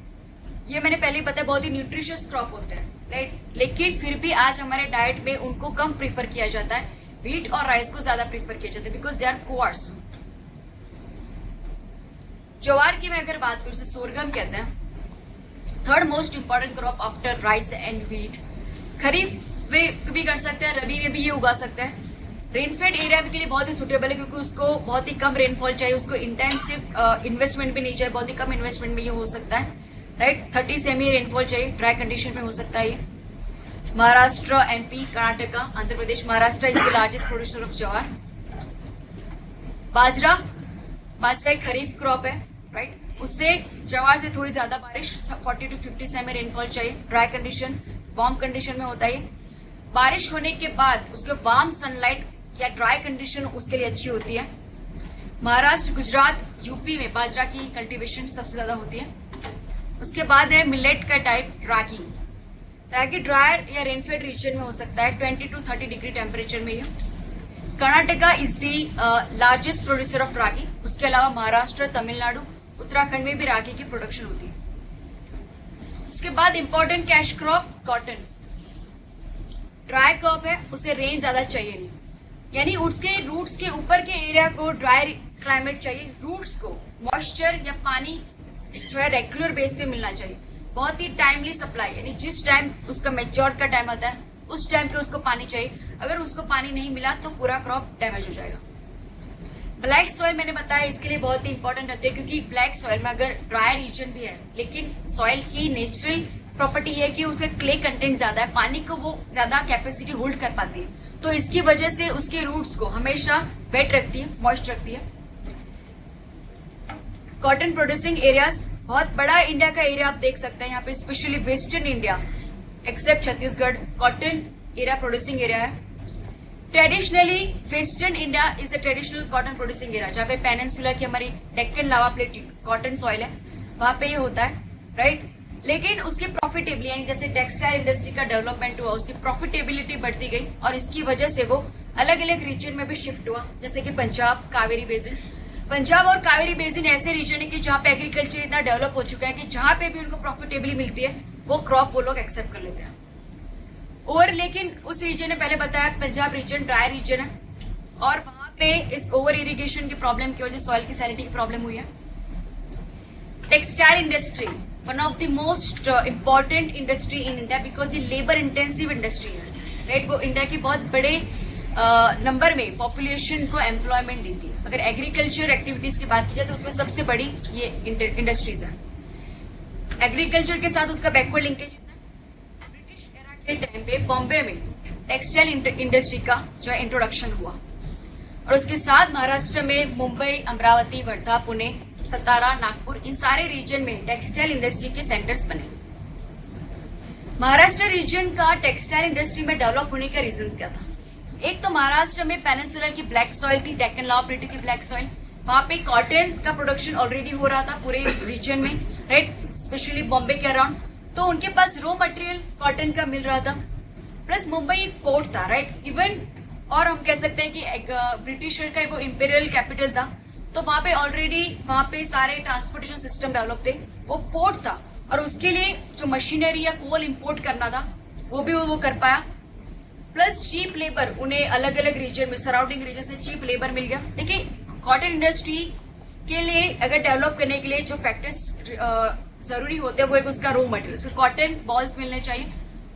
ये मैंने पहले ही बताया बहुत ही न्यूट्रिशियस क्रॉप होते हैं, राइट, लेकिन फिर भी आज हमारे डाइट में उनको कम प्रीफर किया जाता है, व्हीट और राइस को ज्यादा प्रीफर किया जाता है, बिकॉज दे आर कोआर्स। ज्वार की मैं अगर बात करूँ तो सोरगम कहते हैं, third most important crop after rice and wheat. Kharif में भी कर सकते हैं, रबी में भी ये उगा सकते हैं। रेनफेड एरिया के लिए बहुत ही सुटेबल है क्योंकि उसको बहुत ही कम रेनफॉल चाहिए, उसको इंटेंसिव इन्वेस्टमेंट भी नहीं चाहिए, बहुत ही कम इन्वेस्टमेंट में ये हो सकता है, राइट। 30 सेमी रेनफॉल चाहिए, ड्राई कंडीशन में हो सकता है ये। Maharashtra, MP, Karnataka, Andhra Pradesh, Maharashtra is the largest producer of jowar. Bajra, bajra एक खरीफ क्रॉप है, राइट। उससे ज्वार से थोड़ी ज्यादा बारिश, 40 to 50 सेमी रेनफॉल चाहिए, ड्राई कंडीशन, वार्म कंडीशन में होता है। बारिश होने के बाद उसके वार्म सनलाइट या ड्राई कंडीशन उसके लिए अच्छी होती है। महाराष्ट्र, गुजरात, यूपी में बाजरा की कल्टीवेशन सबसे ज्यादा होती है। उसके बाद है मिलेट का टाइप रागी। रागी ड्रायर या रेनफेड रीजन में हो सकता है, 20 to 30 डिग्री टेम्परेचर में। Karnataka is the largest producer of ragi. उसके अलावा महाराष्ट्र, तमिलनाडु, उत्तराखंड में भी रागी की प्रोडक्शन होती है। उसके बाद important cash crop cotton. Dry crop है, उसे रेन ज्यादा चाहिए नहीं, यानी उसके रूट्स के ऊपर के एरिया को ड्राई क्लाइमेट चाहिए, रूट्स को मॉइस्चर या पानी जो है रेगुलर बेस पे मिलना चाहिए, बहुत ही टाइमली सप्लाई, यानी जिस टाइम उसका मैच्योर का टाइम आता है उस टाइम पे उसको पानी चाहिए। अगर उसको पानी नहीं मिला तो पूरा क्रॉप डैमेज हो जाएगा। ब्लैक सॉइल मैंने बताया इसके लिए बहुत ही इंपॉर्टेंट रहती है क्योंकि ब्लैक सॉइल में अगर ड्राई रीजन भी है लेकिन सॉइल की नेचुरल प्रॉपर्टी है कि उसका क्ले कंटेंट ज्यादा है, पानी को वो ज्यादा कैपेसिटी होल्ड कर पाती है, तो इसकी वजह से उसके रूट्स को हमेशा वेट रखती है, मॉइस्ट रखती है। कॉटन प्रोड्यूसिंग एरियाज, बहुत बड़ा इंडिया का एरिया आप देख सकते हैं यहाँ पे, specially western India except Chhattisgarh cotton area producing area है। Traditionally western India is a traditional cotton producing area, जहाँ पे पेनिनसुला की हमारी Deccan lava plate cotton soil है, वहां पे ये होता है, राइट। लेकिन उसकी प्रॉफिटेबिलिटी यानी जैसे टेक्सटाइल इंडस्ट्री का डेवलपमेंट हुआ, उसकी प्रॉफिटेबिलिटी बढ़ती गई और इसकी वजह से वो अलग अलग रीजन में भी शिफ्ट हुआ, जैसे कि पंजाब, कावेरी बेसिन। पंजाब और कावेरी बेसिन ऐसे रीजन है कि जहाँ पे एग्रीकल्चर इतना डेवलप हो चुका है कि जहाँ पे भी उनको प्रॉफिटेबिलिटी मिलती है वो क्रॉप वो लोग एक्सेप्ट कर लेते हैं। और लेकिन उस रीजन ने पहले बताया पंजाब रीजन ड्राई रीजन है और वहां पे इस ओवर इरिगेशन की प्रॉब्लम की वजह से सॉइल की सैलिनिटी की प्रॉब्लम हुई है। Textile industry one of the most important industry in India because ये लेबर इंटेंसिव इंडस्ट्री है, राइट। वो इंडिया की बहुत बड़े नंबर में पॉपुलेशन को एम्प्लॉयमेंट देती है। अगर एग्रीकल्चर एक्टिविटीज की बात की जाए तो उसमें सबसे बड़ी ये इंडस्ट्रीज है। एग्रीकल्चर के साथ उसका बैकवर्ड लिंकेजेस है। ब्रिटिश एरा के टाइम पे बॉम्बे में टेक्सटाइल इंडस्ट्री का जो है इंट्रोडक्शन हुआ और उसके साथ महाराष्ट्र में मुंबई, अमरावती, वर्धा, पुणे, सतारा, नागपुर, इन सारे रीजन में टेक्सटाइल इंडस्ट्री के सेंटर्स बने। महाराष्ट्र रीजन का टेक्सटाइल इंडस्ट्री में डेवलप होने का रीजन क्या था? एक तो महाराष्ट्र में पेनिनसुलर की ब्लैक सॉइल थी, डेक्कन लावा प्लेटू की ब्लैक सॉइल, वहां पे कॉटन का प्रोडक्शन ऑलरेडी हो रहा था पूरे रीजन में, राइट, स्पेशली बॉम्बे के अराउंड, तो उनके पास रॉ मटेरियल कॉटन का मिल रहा था। प्लस मुंबई एक पोर्ट था, राइट, इवन और हम कह सकते हैं कि ब्रिटिशर का वो इंपीरियल कैपिटल था, तो वहां पे ऑलरेडी वहां पे सारे ट्रांसपोर्टेशन सिस्टम डेवलप थे, वो पोर्ट था और उसके लिए जो मशीनरी या कोल इंपोर्ट करना था वो भी वो कर पाया। प्लस चीप लेबर, उन्हें अलग अलग रीजन में सराउंडिंग रीजन से चीप लेबर मिल गया। देखिए कॉटन इंडस्ट्री के लिए अगर डेवलप करने के लिए जो फैक्टर्स जरूरी होते हैं वो एक उसका रॉ मटेरियल, उसको कॉटन बॉल्स मिलने चाहिए,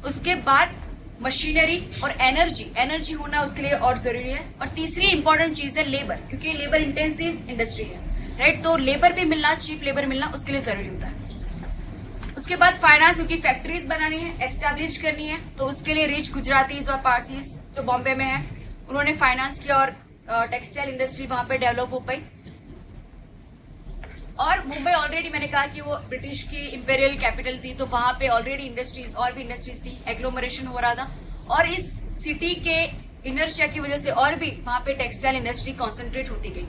उसके बाद मशीनरी और एनर्जी होना उसके लिए और जरूरी है, और तीसरी इंपॉर्टेंट चीज है लेबर, क्योंकि लेबर इंटेंसिव इंडस्ट्री है, राइट, तो लेबर भी मिलना, चीप लेबर मिलना उसके लिए जरूरी होता है। उसके बाद फाइनेंस, क्योंकि फैक्ट्रीज बनानी है, एस्टेब्लिश करनी है, तो उसके लिए रिच गुजरातीज और पारसीज जो बॉम्बे में है उन्होंने फाइनेंस किया और टेक्सटाइल इंडस्ट्री वहां पे डेवलप हो पाई। और मुंबई ऑलरेडी मैंने कहा कि वो ब्रिटिश की इंपीरियल कैपिटल थी, तो वहां पे ऑलरेडी इंडस्ट्रीज और भी इंडस्ट्रीज थी, एग्लोमरेशन हो रहा था और इस सिटी के इनर्शिया की वजह से और भी वहां पे टेक्सटाइल इंडस्ट्री कॉन्सेंट्रेट होती गई।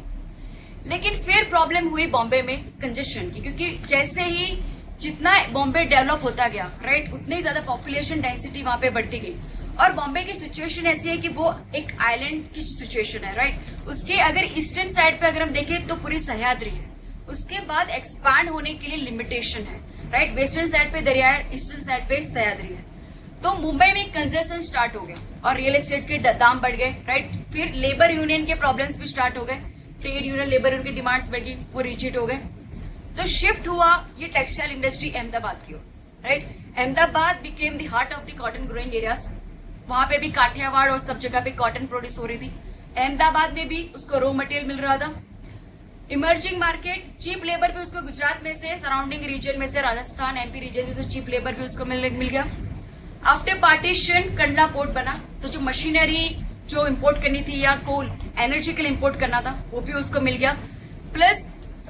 लेकिन फिर प्रॉब्लम हुई बॉम्बे में कंजेशन की, क्योंकि जैसे ही जितना बॉम्बे डेवलप होता गया, राइट, उतनी ज्यादा पॉपुलेशन डेंसिटी वहां पे बढ़ती गई और बॉम्बे की सिचुएशन ऐसी है कि वो एक आइलैंड की सिचुएशन है, राइट। उसके अगर ईस्टर्न साइड पे अगर हम देखें तो पूरी सह्याद्री है, उसके बाद एक्सपांड होने के लिए लिमिटेशन है, राइट, वेस्टर्न साइड पे दरिया है, ईस्टर्न साइड पे सह्याद्री है, तो मुंबई में कंजेशन स्टार्ट हो गया और रियल एस्टेट के दाम बढ़ गए, राइट। फिर लेबर यूनियन के प्रॉब्लम्स भी स्टार्ट हो गए, ट्रेड यूनियन लेबर यूनियन की डिमांड्स बढ़ गई, वो रिजिड हो गए। तो शिफ्ट हुआ ये टेक्सटाइल इंडस्ट्री अहमदाबाद की ओर, right. Ahmedabad became the heart of the cotton growing areas. वहां पे भी काठियावाड़ और सब जगह पे कॉटन प्रोड्यूस हो रही थी। अहमदाबाद में भी उसको रॉ मटेरियल मिल रहा था। इमर्जिंग मार्केट, चीप लेबर भी उसको गुजरात में से, सराउंडिंग रीजन में से, राजस्थान एमपी रीजन में से चीप लेबर भी उसको मिल गया। आफ्टर पार्टीशन कंडला पोर्ट बना, तो जो मशीनरी जो इंपोर्ट करनी थी या कोल एनर्जी के लिए इंपोर्ट करना था वो भी उसको मिल गया। प्लस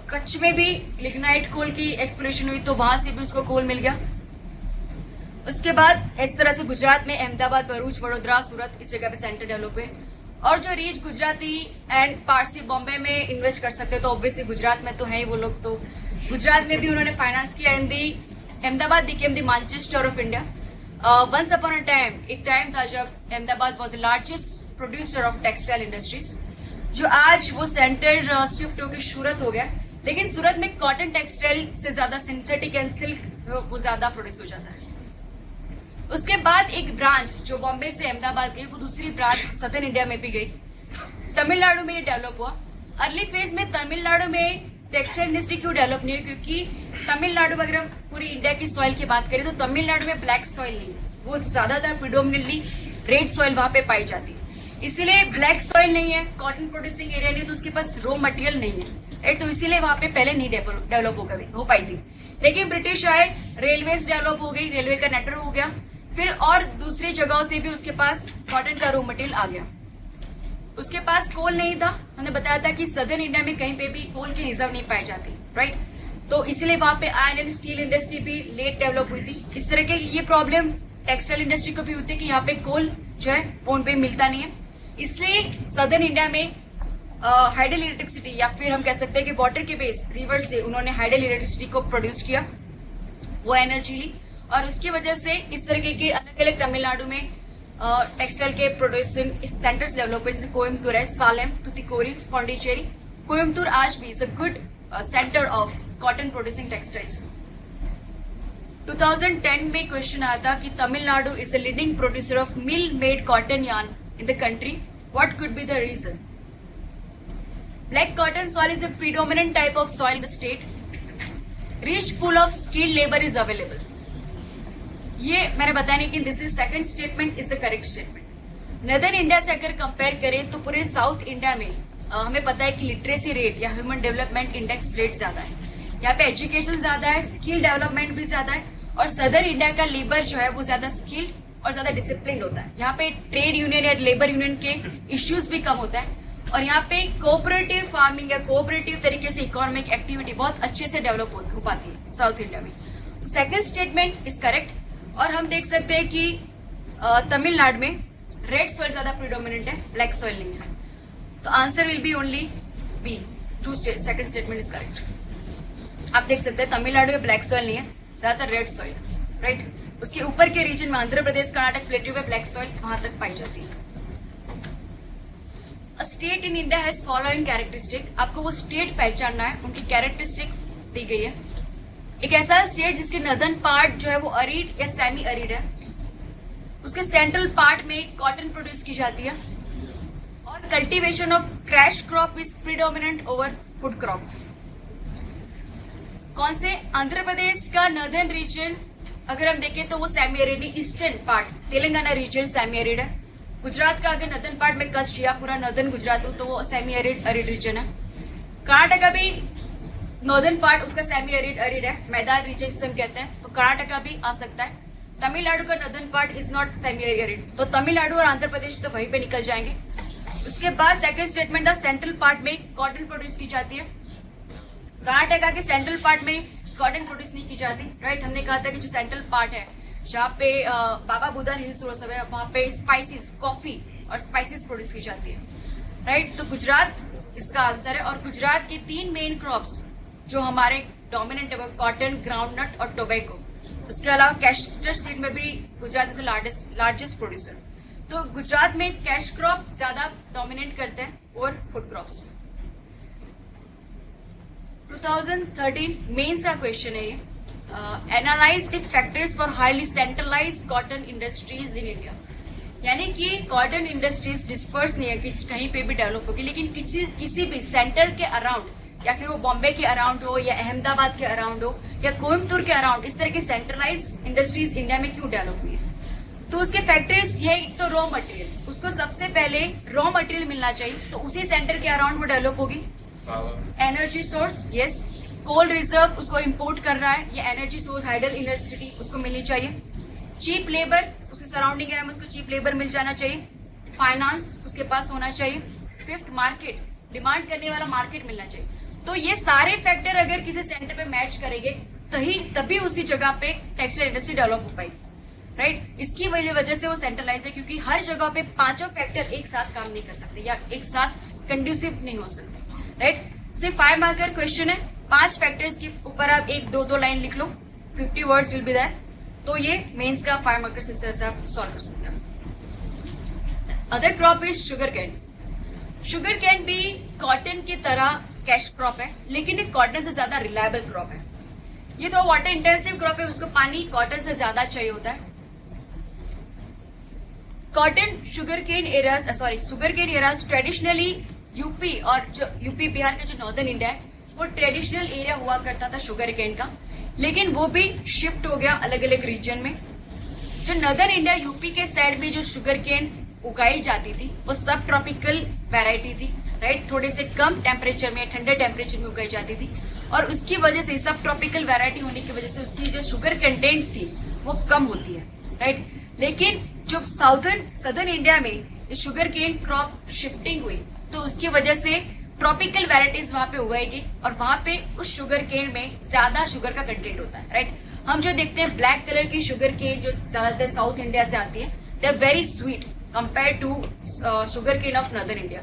कच्छ में भी लिग्नाइट कोल की एक्सप्लोरेशन हुई, तो वहां से भी उसको कोल मिल गया। उसके बाद इस तरह से गुजरात में अहमदाबाद, भरूच, वडोदरा, सूरत इस जगह पे सेंटर डेवलप हुए। और जो रीच गुजराती एंड पारसी बॉम्बे में इन्वेस्ट कर सकते, तो ऑब्वियसली गुजरात में तो है ही वो लोग, तो गुजरात में भी उन्होंने फाइनेंस किया। In the Ahmedabad became the Manchester of India. Once upon a time, एक टाइम था जब Ahmedabad was the largest producer of textile industries, जो आज वो सेंटर शिफ्ट होकर सूरत हो गया। लेकिन सूरत में कॉटन टेक्सटाइल से ज्यादा सिंथेटिक एंड सिल्क वो ज्यादा प्रोड्यूस हो जाता है। उसके बाद एक ब्रांच जो बॉम्बे से अहमदाबाद गई, वो दूसरी ब्रांच सदर्न इंडिया में भी गई। तमिलनाडु में ये डेवलप हुआ। अर्ली फेज में तमिलनाडु में टेक्सटाइल इंडस्ट्री क्यों डेवलप नहीं हुई? क्योंकि तमिलनाडु में अगर हम पूरी इंडिया की सॉइल की बात करें तो तमिलनाडु में ब्लैक सॉइल नहीं है, वो ज्यादातर प्रिडोमिनेटली रेड सॉइल वहां पे पाई जाती है। इसीलिए ब्लैक सॉइल नहीं है, कॉटन प्रोड्यूसिंग एरिया नहीं, तो उसके पास रॉ मटेरियल नहीं है, राइट। तो इसीलिए वहां पे पहले नहीं डेवलप हो पाई थी। लेकिन ब्रिटिश आए, रेलवेज डेवलप हो गई, रेलवे का नेटवर्क हो गया, फिर और दूसरी जगहों से भी उसके पास कॉटन का रॉ मटेरियल आ गया। उसके पास कोल नहीं था, मैंने बताया था कि सदर्न इंडिया में कहीं पे भी कोल की रिजर्व नहीं पाई जाती, राइट। तो इसलिए वहां पे आयरन एंड स्टील इंडस्ट्री भी लेट डेवलप हुई थी। इस तरह के ये प्रॉब्लम टेक्सटाइल इंडस्ट्री को भी होती है कि यहाँ पे कोल जो है वो उन पे मिलता नहीं है। इसलिए सदर्न इंडिया में हाइडल इलेक्ट्रिसिटी, या फिर हम कह सकते हैं कि वाटर के बेस रिवर से उन्होंने हाइडल इलेक्ट्रिसिटी को प्रोड्यूस किया, वो एनर्जी ली, और उसकी वजह से इस तरीके के अलग अलग तमिलनाडु में टेक्सटाइल के प्रोड्यूसिंग सेंटर्स डेवलप हुए, जैसे कोयम्बतूर है, सालेम, तुतिकोरी, पौंडीचेरी। कोयम्बतूर आज भी is a good centre of cotton producing textiles. 2010 में क्वेश्चन आया था कि Tamil Nadu is the leading producer of mill made cotton yarn in the country. What could be the reason? Black cotton soil is a predominant type of soil in the state. Rich pool of skilled labor is available. ये मैंने बताया नहीं कि this is second statement is the correct statement. Northern India से अगर compare करें तो पूरे साउथ इंडिया में हमें पता है कि लिटरेसी रेट या ह्यूमन डेवलपमेंट इंडेक्स रेट ज्यादा है। यहाँ पे एजुकेशन ज्यादा है, स्किल डेवलपमेंट भी ज्यादा है, और सदर्न इंडिया का लेबर जो है वो ज्यादा स्किल्ड और ज्यादा डिसिप्लिन होता है। यहाँ पे ट्रेड यूनियन या लेबर यूनियन के इश्यूज भी कम होता है, और यहाँ पे कोऑपरेटिव फार्मिंग या कोऑपरेटिव तरीके से इकोनॉमिक एक्टिविटी बहुत अच्छे से डेवलप हो पाती है साउथ इंडिया में। Second statement is correct. और हम देख सकते हैं कि तमिलनाडु में रेड सॉइल ज्यादा प्रिडोमिनेंट है, ब्लैक सॉइल नहीं है, तो answer will be only B. Second statement is correct. आप देख सकते हैं तमिलनाडु में ब्लैक सॉइल नहीं है, ज्यादातर रेड सॉइल, राइट। उसके ऊपर के रीजन में आंध्र प्रदेश, कर्नाटक, प्लेट्यू में ब्लैक सॉइल वहां तक पाई जाती है। A state in India has following characteristic. आपको वो स्टेट पहचानना है, उनकी कैरेक्टरिस्टिक दी गई है। एक ऐसा स्टेट जिसके नदर्न पार्ट जो है वो अरिड या सेमी अरिड है, उसके सेंट्रल पार्ट में कॉटन प्रोड्यूस की जाती है, और cultivation of crash crop is predominant over food crop. कौन से? आंध्र प्रदेश का नदर्न रीजन अगर हम देखें तो वो semi arid, eastern part Telangana region semi arid है। गुजरात का अगर नदर्न पार्ट में कच्छ या पूरा नदर्न गुजरात हो तो वो सेमी एरिड रीजन है। कर्नाटक का भी नॉर्दर्न पार्ट उसका सेमी एरिड है, मैदान रीजन जिसे हम कहते हैं, तो कर्नाटका भी आ सकता है। तमिलनाडु का northern part is not semi arid, तो तमिलनाडु और आंध्र प्रदेश तो वहीं पे निकल जाएंगे। उसके बाद सेकंड स्टेटमेंट था सेंट्रल पार्ट में कॉटन प्रोड्यूस की जाती है। कर्नाटका के सेंट्रल पार्ट में कॉटन प्रोड्यूस नहीं की जाती, राइट। हमने कहा था कि जो सेंट्रल पार्ट है जहाँ पे बाबा बुदान हिल्स वो सब है, वहां पे स्पाइसेस, कॉफी और स्पाइसेस प्रोड्यूस की जाती है, राइट। तो गुजरात इसका आंसर है। और गुजरात के 3 मेन क्रॉप्स जो हमारे डोमिनेंट है वो कॉटन, ग्राउंडनट और टोबैको। उसके अलावा कैस्टर सीड में भी गुजरात इज लार्जेस्ट प्रोड्यूसर। तो गुजरात में कैश क्रॉप ज्यादा डोमिनेट करते हैं और फूड क्रॉप्स। 2013 मेंस का क्वेश्चन है ये। Analyse the factors for highly centralise cotton industries in India. यानी कि कॉटन इंडस्ट्रीज डिस्पर्स नहीं है कि कहीं पे भी डेवलप होगी, लेकिन किसी भी सेंटर के अराउंड या फिर वो बॉम्बे के अराउंड हो या अहमदाबाद के अराउंड हो या कोयम्बतूर के अराउंड, इस तरह की सेंट्रलाइज इंडस्ट्रीज इंडिया में क्यों डेवलप हुई है? तो उसके फैक्टर्स ये, तो रॉ मटेरियल, उसको सबसे पहले रॉ मटेरियल मिलना चाहिए, तो उसी सेंटर के अराउंड वो डेवलप होगी। Energy source, yes, coal reserve उसको इंपोर्ट कर रहा है, या एनर्जी सोर्स हाइडल इलेक्ट्रिसिटी उसको मिलनी चाहिए। चीप लेबर, उसके सराउंडिंग एरिया में उसको चीप लेबर मिल जाना चाहिए। फाइनेंस उसके पास होना चाहिए। फिफ्थ, मार्केट, डिमांड करने वाला मार्केट मिलना चाहिए। तो ये सारे फैक्टर अगर किसी सेंटर पे मैच करेंगे तभी उसी जगह पे टेक्सटाइल इंडस्ट्री डेवलप हो पाएगी, राइट। इसकी वजह से वो सेंट्रलाइज है, क्योंकि हर जगह पे पांचों फैक्टर एक साथ काम नहीं कर सकते या एक साथ कंड्यूसिव नहीं हो सकते, राइट। सिर्फ 5 मार्कर क्वेश्चन है, 5 फैक्टर्स के ऊपर आप 1-2 लाइन लिख लो, 50 वर्ड्स विल बी देयर। तो ये मेंस का 5 मार्कर्स इस तरह से आप सॉल्व कर सकते हैं। Other crop is sugar cane. Sugar cane भी कॉटन की तरह कैश क्रॉप है, लेकिन ये कॉटन से ज्यादा रिलायबल क्रॉप है। ये थोड़ा वाटर इंटेंसिव क्रॉप है, उसको पानी कॉटन से ज्यादा चाहिए होता है। Cotton sugar cane areas traditionally UP और यूपी बिहार का जो नॉर्दर्न इंडिया है वो ट्रेडिशनल एरिया हुआ करता था शुगर केन का, लेकिन वो भी शिफ्ट हो गया अलग अलग रीजन में। जो नॉर्दर्न इंडिया यूपी के साइड में जो शुगर केन उगाई जाती थी वो सब ट्रॉपिकल वैरायटी थी, राइट। थोड़े से कम टेम्परेचर में, ठंडे टेम्परेचर में उगाई जाती थी, और उसकी वजह से सब ट्रॉपिकल वैरायटी होने की वजह से उसकी जो शुगर कंटेंट थी वो कम होती है, राइट। लेकिन जब सदर्न इंडिया में शुगर केन क्रॉप शिफ्टिंग हुई तो उसकी वजह से ट्रॉपिकल वैरायटीज वहां पे उगाएगी, और वहां पे उस शुगर केन में ज्यादा शुगर का कंटेंट होता है, राइट। हम जो देखते हैं ब्लैक कलर की शुगर केन जो ज्यादातर साउथ इंडिया से आती है, they are very sweet compare to sugar cane of northern India,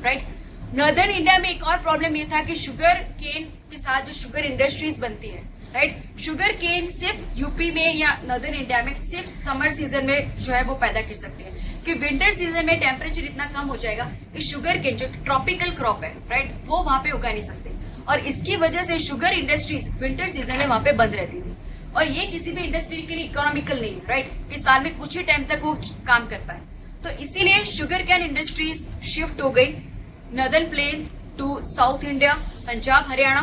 right. Northern India में एक और प्रॉब्लम ये था कि शुगर केन के साथ जो शुगर इंडस्ट्रीज बनती है, राइट, शुगर केन सिर्फ यूपी में या नॉर्दर्न इंडिया में सिर्फ समर सीजन में जो है वो पैदा कर सकती है, कि विंटर सीजन में टेम्परेचर इतना कम हो जाएगा कि शुगर केन जो ट्रॉपिकल क्रॉप है, राइट, वो वहां पे उगा नहीं सकते, और इसकी वजह से शुगर इंडस्ट्रीज विंटर सीजन में वहां पे बंद रहती थी, और ये किसी भी इंडस्ट्री के लिए इकोनॉमिकल नहीं है, राइट, कि साल में कुछ ही टाइम तक वो काम कर पाए। तो इसीलिए शुगर कैन इंडस्ट्रीज शिफ्ट हो गई northern plain to south India, Punjab Haryana,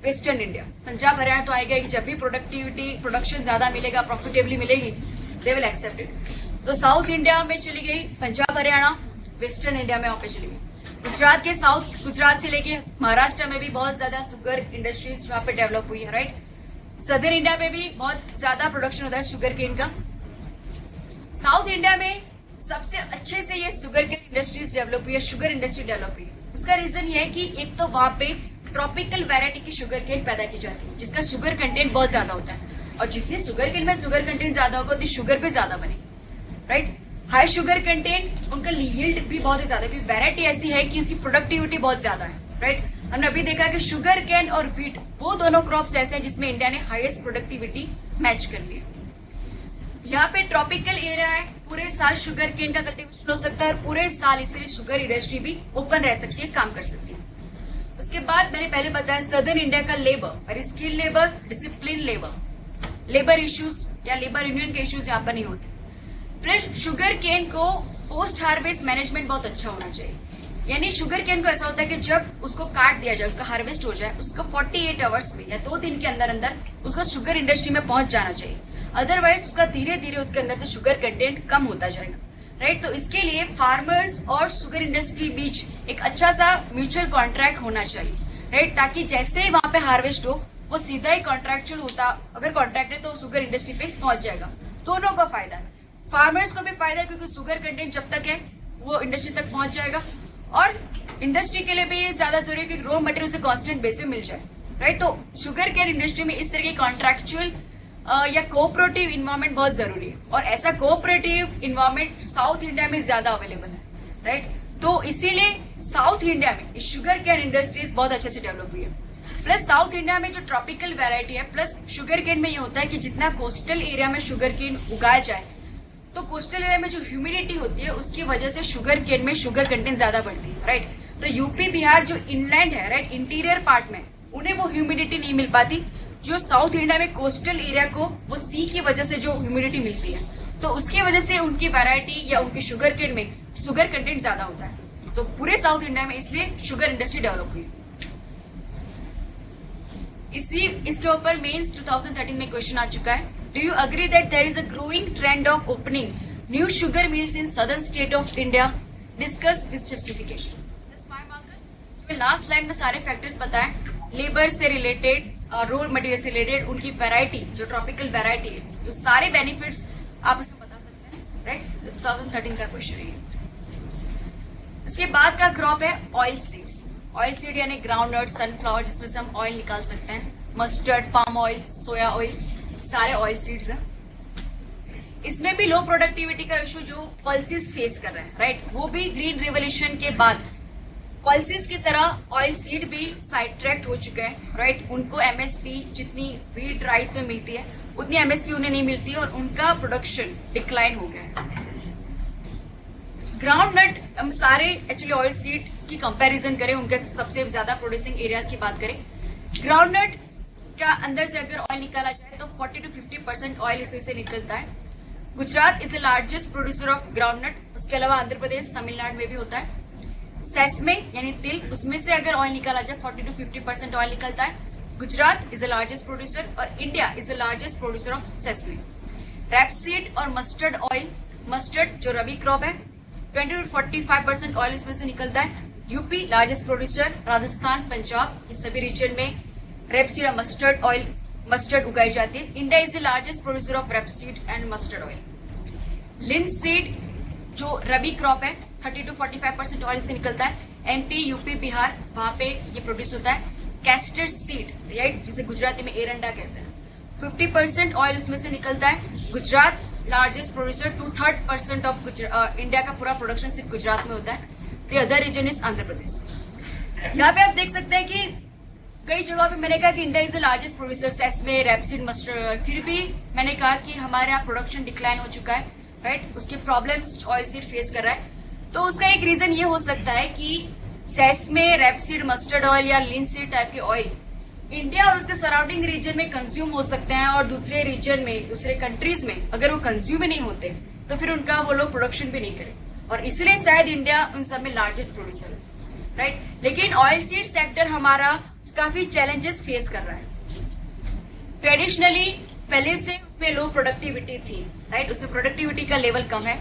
western India. Punjab Haryana तो आएगा कि जब भी प्रोडक्शन ज्यादा मिलेगा, प्रॉफिटेबली मिलेगी, दे विल एक्सेप्ट इट। तो साउथ इंडिया में चली गई पंजाब हरियाणा, वेस्टर्न इंडिया में वहां पे चली गई। गुजरात से लेके महाराष्ट्र में भी बहुत ज्यादा शुगर इंडस्ट्रीज वहां पे डेवलप हुई है, राइट। सदर्न इंडिया में भी बहुत ज्यादा प्रोडक्शन होता है शुगर केन का। साउथ इंडिया में सबसे अच्छे से ये शुगर केन इंडस्ट्रीज डेवलप हुई है, शुगर इंडस्ट्री डेवलप हुई है। उसका रीजन ये है कि एक तो वहां पे ट्रॉपिकल वैरायटी की शुगर केन पैदा की जाती है जिसका शुगर कंटेंट बहुत ज्यादा होता है, और जितनी शुगर केन में शुगर कंटेंट ज्यादा होगा उतनी शुगर भी ज्यादा बनेगी, राइट। हाई शुगर कंटेंट, उनका यील्ड भी बहुत ही ज्यादा, वैरायटी ऐसी है कि उसकी प्रोडक्टिविटी बहुत ज्यादा है, राइट। हमने अभी देखा कि शुगर केन और व्हीट वो दोनों क्रॉप्स ऐसे हैं जिसमें इंडिया ने हाईएस्ट प्रोडक्टिविटी मैच कर लिया। यहाँ पे ट्रॉपिकल एरिया है, पूरे साल शुगर केन का कल्टीवेशन हो सकता है, और पूरे साल इसलिए शुगर इंडस्ट्री भी ओपन रह सकती है, काम कर सकती है। उसके बाद मैंने पहले बताया सदर्न इंडिया का लेबर और skill labour, discipline labour issues या लेबर यूनियन के इश्यूज यहाँ पर नहीं होते। प्लस शुगर केन को पोस्ट हार्वेस्ट मैनेजमेंट बहुत अच्छा होना चाहिए, यानी शुगर केन को ऐसा होता है कि जब उसको काट दिया जाए, उसका हार्वेस्ट हो जाए, उसको 48 आवर्स में या 2 दिन के अंदर अंदर उसको शुगर इंडस्ट्री में पहुंच जाना चाहिए, अदरवाइज उसका धीरे धीरे उसके अंदर से शुगर कंटेंट कम होता जाएगा, राइट। तो इसके लिए फार्मर्स और शुगर इंडस्ट्री के बीच एक अच्छा सा म्यूचुअल कॉन्ट्रैक्ट होना चाहिए, राइट, ताकि जैसे वहां पे हार्वेस्ट हो वो सीधा ही कॉन्ट्रैक्चुअल होता, अगर कॉन्ट्रैक्ट है तो शुगर इंडस्ट्री पे पहुंच जाएगा। दोनों को फायदा है, फार्मर्स को भी फायदा है क्योंकि शुगर कंटेंट जब तक है वो इंडस्ट्री तक पहुंच जाएगा, और इंडस्ट्री के लिए भी ये ज्यादा जरूरी है कि रॉ मटेरियल उसे कांस्टेंट बेस पे मिल जाए, राइट। तो शुगर केन इंडस्ट्री में इस तरह की कॉन्ट्रैक्चुअल या कोऑपरेटिव इन्वायरमेंट बहुत जरूरी है, और ऐसा कोऑपरेटिव इन्वायरमेंट साउथ इंडिया में ज्यादा अवेलेबल है, राइट। तो इसीलिए साउथ इंडिया में शुगर केन इंडस्ट्रीज बहुत अच्छे से डेवलप हुई है। प्लस साउथ इंडिया में जो ट्रॉपिकल वैरायटी है, प्लस शुगर केन में ये होता है कि जितना कोस्टल एरिया में शुगर केन उगाया जाए तो कोस्टल एरिया में जो ह्यूमिडिटी होती है उसकी वजह से शुगर केन में शुगर कंटेंट ज्यादा बढ़ती है, राइट। तो यूपी बिहार जो इनलैंड है, राइट, इंटीरियर पार्ट में उन्हें वो ह्यूमिडिटी नहीं मिल पाती जो साउथ इंडिया में कोस्टल एरिया को वो सी की वजह से जो ह्यूमिडिटी मिलती है, तो उसकी वजह से उनकी वैरायटी या उनकी शुगर केन में शुगर कंटेंट ज्यादा होता है। तो पूरे साउथ इंडिया में इसलिए शुगर इंडस्ट्री डेवलप हुई। इसके ऊपर मेंस 2013 में क्वेश्चन आ चुका है. Do you agree that there is a growing trend of opening new sugar mills in southern state of India? Discuss with justification. Just 5 marker. Last line में सारे factors बताएं, लेबर से रिलेटेड, रॉ मटेरियल से related, उनकी variety जो tropical variety है, जो सारे बेनिफिट्स आप उसमें बता सकते हैं. राइट, 2013 का क्वेश्चन है. इसके बाद का क्रॉप है ऑयल सीड्स. ऑयल सीड यानी ग्राउंडनट, सनफ्लावर, जिसमें से हम ऑयल निकाल सकते हैं, मस्टर्ड, पाम ऑयल, सोया ऑयल, सारे ऑयल सीड्स हैं. इसमें भी लो प्रोडक्टिविटी का इशू जो पल्सेस फेस कर रहे हैं, राइट, वो भी ग्रीन रिवोल्यूशन के बाद पल्सेस की तरह ऑयल सीड भी साइड ट्रैक्ट हो चुके हैं. राइट, उनको एमएसपी जितनी व्हीट राइस में मिलती है उतनी एमएसपी उन्हें नहीं मिलती और उनका प्रोडक्शन डिक्लाइन हो गया है. ग्राउंड नट, हम सारे एक्चुअली ऑयल सीड की कंपैरिजन करें, उनके सबसे ज्यादा प्रोड्यूसिंग एरियाज की बात करें, ग्राउंड नट का अंदर से अगर ऑयल निकाला जाए तो 40 to 50% ऑयल इसी से निकलता है. Gujarat is the largest producer of ground nut. उसके अलावा आंध्र प्रदेश, तमिलनाडु में भी होता है. सेसमे यानी तिल, उसमें से अगर ऑयल निकाला जाए 40 to 50% ऑयल निकलता है. Gujarat is the largest producer और India is the largest producer of sesame. Rapeseed और मस्टर्ड ऑयल, मस्टर्ड जो रबी क्रॉप है, 20 to 45% ऑयल इसमें से निकलता है. UP largest producer, Rajasthan, Punjab, इस सभी रीजन में रेपसीड और मस्टर्ड ऑयल, मस्टर्ड उगाई जाती है. India is the largest producer of rapeseed and mustard oil. Linseed जो रबी क्रॉप है, 30 to 45% ऑयल से निकलता है. एमपी, यूपी, बिहार, वहां पे ये प्रोड्यूस होता है. कैस्टर सीड, राइट, जिसे गुजराती में एरंडा कहते हैं, 50% ऑयल उसमें से निकलता है. Gujarat largest producer, 2/3% of India का पूरा प्रोडक्शन सिर्फ गुजरात में होता है. The other region is Andhra Pradesh. यहाँ पे आप देख सकते हैं कि कई जगहों पे मैंने कहा कि India is the largest producer, sesame, rapeseed, mustard, फिर भी मैंने कहा कि हमारे यहाँ प्रोडक्शन डिक्लाइन हो चुका है. राइट, उसके प्रॉब्लम्स ऑयल सीड फेस कर रहा है. तो उसका एक रीजन ये हो सकता है कि सेसमे, रैपसीड, मस्टर्ड ऑयल या लिनसीड टाइप के ऑयल इंडिया और उसके सराउंडिंग रीजन में कंज्यूम हो सकते हैं और दूसरे रीजन में, दूसरे कंट्रीज में अगर वो कंज्यूम ही नहीं होते तो फिर उनका वो लोग प्रोडक्शन भी नहीं करें, और इसलिए शायद इंडिया उन सब में लार्जेस्ट प्रोड्यूसर है. राइट, लेकिन ऑयल सीड सेक्टर हमारा काफी चैलेंजेस फेस कर रहा है. ट्रेडिशनली पहले से उसमें लो प्रोडक्टिविटी थी. राइट, उसमें प्रोडक्टिविटी का लेवल कम है.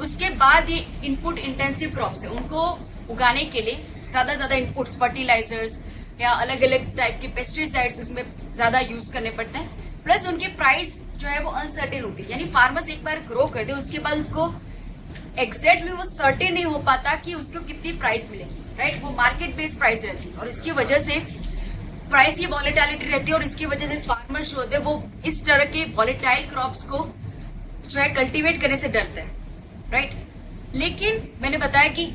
उसके बाद ये इनपुट इंटेंसिव क्रॉप्स है, उनको उगाने के लिए ज्यादा इनपुट्स, फर्टिलाइजर्स या अलग अलग टाइप के पेस्टिसाइड्स उसमें ज्यादा यूज करने पड़ते हैं. प्लस उनकी प्राइस जो है वो अनसर्टेन होती है, यानी फार्मर्स एक बार ग्रो कर दे उसके बाद उसको एग्जैक्टली वो सर्टेन नहीं हो पाता कि उसको कितनी प्राइस मिलेगी. राइट, वो मार्केट बेस्ड प्राइस रहती है और इसकी वजह से प्राइस की वॉलेटिलिटी रहती है और इसकी वजह से फार्मर्स जो होते हैं वो इस तरह के वॉलेटाइल क्रॉप्स को जो है कल्टीवेट करने से डरते हैं. राइट, लेकिन मैंने बताया कि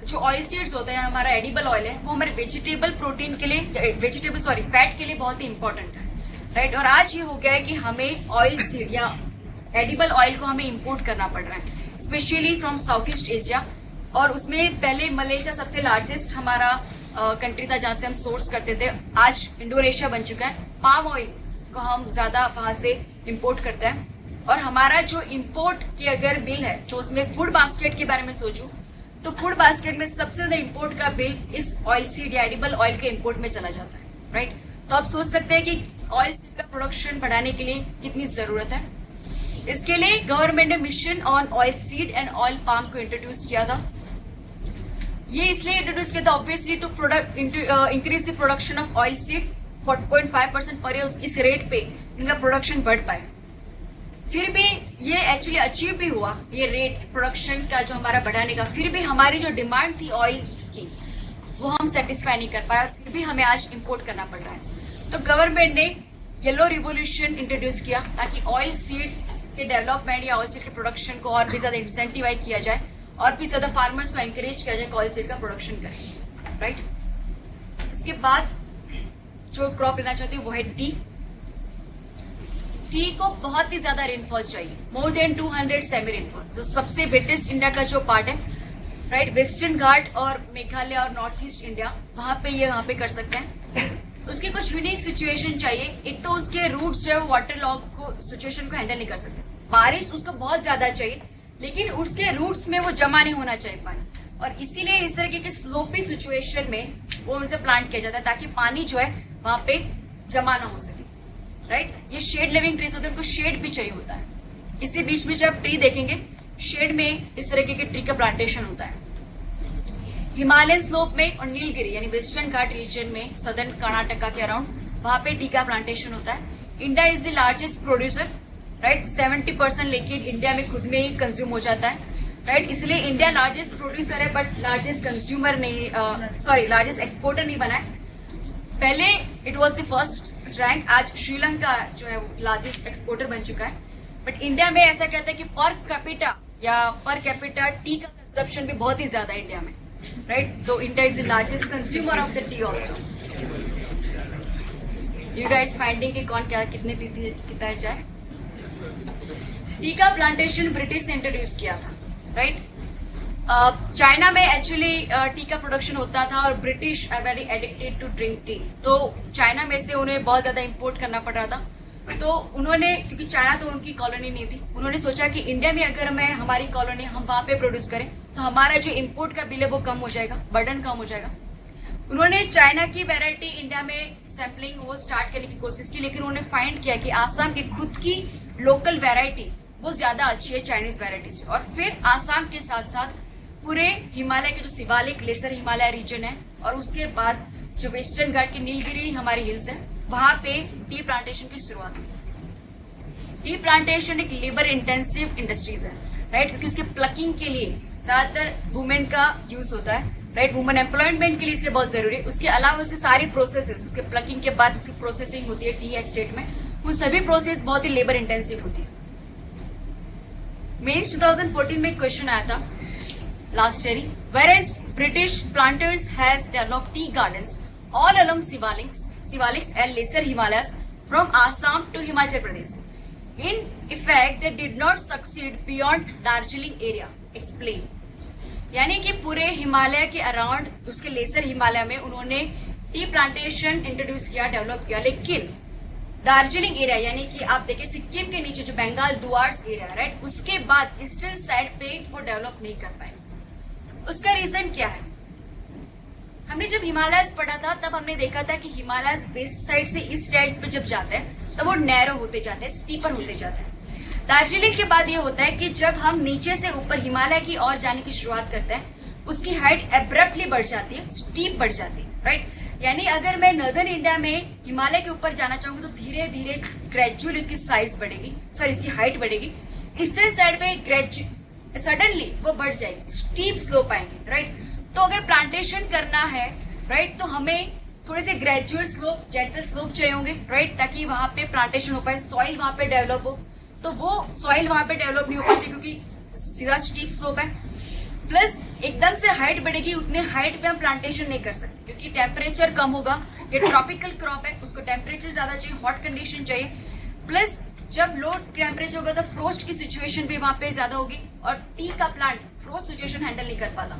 जो ऑयल सीड्स होते हैं, हमारा एडिबल ऑयल है, वो हमारे वेजिटेबल प्रोटीन के लिए, फैट के लिए बहुत ही इंपॉर्टेंट है. राइट, और आज ये हो गया है कि हमें ऑयल सीड या एडिबल ऑयल को हमें इंपोर्ट करना पड़ रहा है, specially from south east Asia. और उसमें पहले मलेशिया सबसे लार्जेस्ट हमारा कंट्री था जहां से हम सोर्स करते थे, आज इंडोनेशिया बन चुका है. पाम ऑयल को हम ज्यादा वहां से इंपोर्ट करते हैं. और हमारा जो इंपोर्ट की अगर बिल है तो उसमें फूड बास्केट के बारे में सोचूं तो फूड बास्केट में सबसे ज्यादा इंपोर्ट का बिल इस ऑयल सीड या एडिबल ऑयल के इंपोर्ट में चला जाता है. राइट, तो आप सोच सकते हैं कि ऑयल सीड का प्रोडक्शन बढ़ाने के लिए कितनी जरूरत है. इसके लिए गवर्नमेंट ने mission on oil seed and oil palm को इंट्रोड्यूस किया था. ये इसलिए इंट्रोड्यूस किया था obviously to increase the production of oil seed 4.5% per year. इस रेट पे इनका प्रोडक्शन बढ़ पाए. फिर भी ये एक्चुअली अचीव भी हुआ, ये रेट प्रोडक्शन का जो हमारा बढ़ाने का. फिर भी हमारी जो डिमांड थी ऑयल की वो हम सेटिस्फाई नहीं कर पाए और फिर भी हमें आज इंपोर्ट करना पड़ रहा है. तो गवर्नमेंट ने येलो रिवोल्यूशन इंट्रोड्यूस किया ताकि ऑयल सीड के डेवलपमेंट या ऑयल सीड के प्रोडक्शन को और भी ज्यादा इंसेंटिवाइज किया जाए और भी ज्यादा फार्मर्स को एंकरेज किया जाए कि ऑयल सीड का प्रोडक्शन करें. राइट, इसके बाद जो क्रॉप लेना चाहती हूँ वो है टी. टी को बहुत ही ज्यादा रेनफॉल चाहिए, मोर देन 200 सेमी रेनफॉल. जो सबसे वेटेस्ट इंडिया का जो पार्ट है, राइट, वेस्टर्न घाट और मेघालय और नॉर्थ ईस्ट इंडिया, वहां पे ये वहां पे कर सकते हैं. उसकी कुछ यूनिक सिचुएशन चाहिए. एक तो उसके रूट्स जो है वो वाटर लॉग को सिचुएशन को हैंडल नहीं कर सकते. बारिश उसको बहुत ज्यादा चाहिए लेकिन उसके रूट्स में वो जमा नहीं होना चाहिए पानी, और इसीलिए इस तरीके के स्लोपी सिचुएशन में वो उनसे प्लांट किया जाता है ताकि पानी जो है वहां पे जमा ना हो सके, राइट। ये शेड लिविंग ट्रीज होते हैं, उनको शेड भी चाहिए होता है। इसी बीच में जब ट्री देखेंगे शेड में इस तरीके के ट्री का प्लांटेशन होता है। हिमालयन स्लोप में और नीलगिरी यानी वेस्टर्न घाट रीजन में सदर्न कर्नाटका के अराउंड वहां पे टी का प्लांटेशन होता है। India is the largest producer, right. 70% लेकिन इंडिया में खुद में ही कंज्यूम हो जाता है, राइट। इसलिए इंडिया लार्जेस्ट प्रोड्यूसर है बट लार्जेस्ट कंज्यूमर नहीं, लार्जेस्ट एक्सपोर्टर नहीं बना है। पहले it was the first rank, आज श्रीलंका जो है वो लार्जेस्ट एक्सपोर्टर बन चुका है। बट इंडिया में ऐसा कहता है कि पर कैपिटा टी का कंजप्शन भी बहुत ही ज्यादा है इंडिया में, राइट। तो India is the largest consumer of the T also. You guys finding कि कौन क्या कितने पीता है चाय। टी का प्लांटेशन ब्रिटिश ने इंट्रोड्यूस किया था, राइट। चाइना में एक्चुअली टी का प्रोडक्शन होता था और British are very addicted to drink tea, तो चाइना में से उन्हें बहुत ज्यादा इंपोर्ट करना पड़ रहा था। तो उन्होंने, क्योंकि चाइना तो उनकी कॉलोनी नहीं थी, उन्होंने सोचा कि इंडिया में अगर मैं हमारी कॉलोनी हम वहां पे प्रोड्यूस करें तो हमारा जो इंपोर्ट का बिल है वो कम हो जाएगा, बर्डन कम हो जाएगा। उन्होंने चाइना की वैरायटी इंडिया में सैम्पलिंग वो स्टार्ट करने की कोशिश की, लेकिन उन्होंने फाइंड किया कि आसाम की खुद की लोकल वैरायटी वो ज्यादा अच्छी है चाइनीज वैरायटी से। और फिर आसाम के साथ साथ पूरे हिमालय के जो शिवालिक लेसर हिमालय रीजन है और उसके बाद जो वेस्टर्न घाट की नीलगिरी हमारी हिल्स है वहां पे टी प्लांटेशन की शुरुआत हुई। टी प्लांटेशन एक लेबर इंटेंसिव इंडस्ट्रीज है, राइट, क्योंकि उसके प्लकिंग के लिए ज्यादातर वुमेन का यूज होता है, राइट। वुमेन एम्प्लॉयमेंट के लिए इसे बहुत जरूरी है। उसके अलावा उसके सारी प्रोसेसेस, उसके प्लकिंग के बाद उसकी प्रोसेसिंग होती है टी एस्टेट में, वो सभी प्रोसेस बहुत ही लेबर इंटेंसिव होती है। मेन 2014 में क्वेश्चन आया था last year, whereas British planters has developed tea gardens all along Shivaliks and Lesser Himalayas from Assam to Himachal Pradesh. In effect, they did not succeed beyond Darjeeling area. Explain. यानी कि पूरे हिमालय के around उसके laser Himalaya में उन्होंने tea plantation introduce किया, develop किया, लेकिन दार्जिलिंग एरिया यानी कि आप देखिए सिक्किम के नीचे जो बंगाल दुआर्स एरिया, राइट, उसके बाद ईस्टर्न साइड पे वो डेवलप नहीं कर पाए। उसका रीजन क्या है? हमने जब हिमालयस पढ़ा था तब हमने देखा था कि हिमालयस वेस्ट साइड से ईस्ट साइड पे जब जाते हैं तब वो नैरो होते जाते हैं, स्टीपर होते जाते हैं। दार्जिलिंग के बाद ये होता है कि जब हम नीचे से ऊपर हिमालय की ओर जाने की शुरुआत करते हैं उसकी हाइट एब्रप्टली बढ़ जाती है, स्टीप बढ़ जाती है, राइट। यानी अगर मैं नॉर्दर्न इंडिया में हिमालय के ऊपर जाना चाहूंगी तो धीरे धीरे ग्रेजुअल इसकी साइज बढ़ेगी, सॉरी इसकी हाइट बढ़ेगी। ईस्टर्न साइड पे सडनली वो बढ़ जाएगी, स्टीप स्लोप आएंगे, राइट। तो अगर प्लांटेशन करना है, राइट, तो हमें थोड़े से ग्रेजुअल स्लोप, जेंटल स्लोप चाहिए होंगे, राइट, ताकि वहां पे प्लांटेशन हो पाए, सॉइल वहां पे डेवलप हो। तो वो सॉइल वहां पे डेवलप नहीं हो पाती क्योंकि सीधा स्टीप स्लोप है। प्लस एकदम से हाइट बढ़ेगी, उतने हाइट पे हम प्लांटेशन नहीं कर सकते क्योंकि टेम्परेचर कम होगा। ये ट्रॉपिकल क्रॉप है, उसको टेम्परेचर ज्यादा चाहिए, हॉट कंडीशन चाहिए। प्लस जब लो टेम्परेचर होगा तो फ्रोस्ट की सिचुएशन भी वहां पे ज्यादा होगी और टी का प्लांट फ्रोस्ट सिचुएशन हैंडल नहीं कर पाता।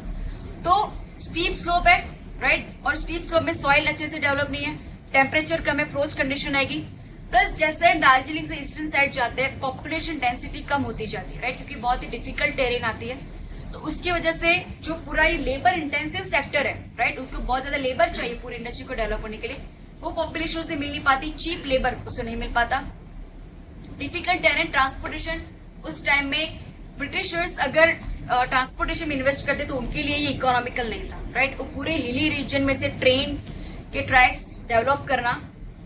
तो स्टीप स्लोप है, राइट, और स्टीप स्लोप में सॉइल अच्छे से डेवलप नहीं है, टेम्परेचर कम है, फ्रोस्ट कंडीशन आएगी। प्लस जैसे हम दार्जिलिंग से ईस्टर्न साइड जाते हैं पॉपुलेशन डेंसिटी कम होती जाती है, राइट, क्योंकि बहुत ही डिफिकल्ट टेरेन आती है। तो उसकी वजह से जो पूरा ये लेबर इंटेंसिव सेक्टर है, राइट, उसको बहुत ज्यादा लेबर चाहिए पूरी इंडस्ट्री को डेवलप होने के लिए, वो पॉपुलेशन उसे मिल नहीं पाती, चीप लेबर उसे नहीं मिल पाता। डिफिकल्ट टेरेन, ट्रांसपोर्टेशन, उस टाइम में ब्रिटिशर्स अगर ट्रांसपोर्टेशन में इन्वेस्ट करते तो उनके लिए ये इकोनॉमिकल नहीं था, राइट। वो पूरे हिली रीजन में से ट्रेन के ट्रैक्स डेवलप करना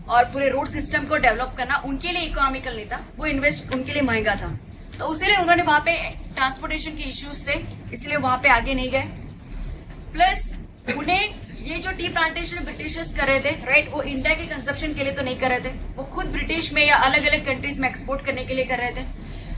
और पूरे रोड सिस्टम को डेवलप करना उनके लिए इकोनॉमिकल नहीं था, वो इन्वेस्ट उनके लिए महंगा था। तो उसीलिए उन्होंने वहां पे ट्रांसपोर्टेशन के इश्यूज थे, इसलिए वहां पे आगे नहीं गए। प्लस उन्हें ये जो टी प्लांटेशन ब्रिटिशर्स कर रहे थे, राइट, वो इंडिया के कंजप्शन के लिए तो नहीं कर रहे थे, वो खुद ब्रिटिश में या अलग अलग कंट्रीज में एक्सपोर्ट करने के लिए कर रहे थे।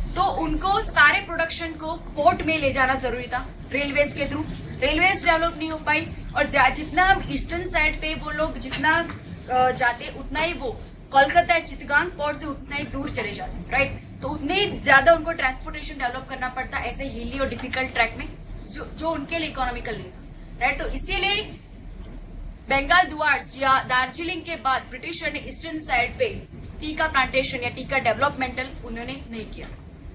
तो उनको सारे प्रोडक्शन को पोर्ट में ले जाना जरूरी था रेलवेज के थ्रू। रेलवेज डेवलप नहीं हो पाई और जितना हम ईस्टर्न साइड पे वो लोग जितना जाते उतना ही वो कोलकाता चितगांग पोर्ट से उतना ही दूर चले जाते, राइट। तो उतने ही ज्यादा उनको ट्रांसपोर्टेशन डेवलप करना पड़ता ऐसे हिली और डिफिकल्ट ट्रैक में जो उनके लिए इकोनॉमिकल नहीं था, राइट। तो इसीलिए बंगाल दुआर्स या दार्जिलिंग के बाद ब्रिटिशर ने ईस्टर्न साइड पे टी का प्लांटेशन या टी का डेवलपमेंटल उन्होंने नहीं किया।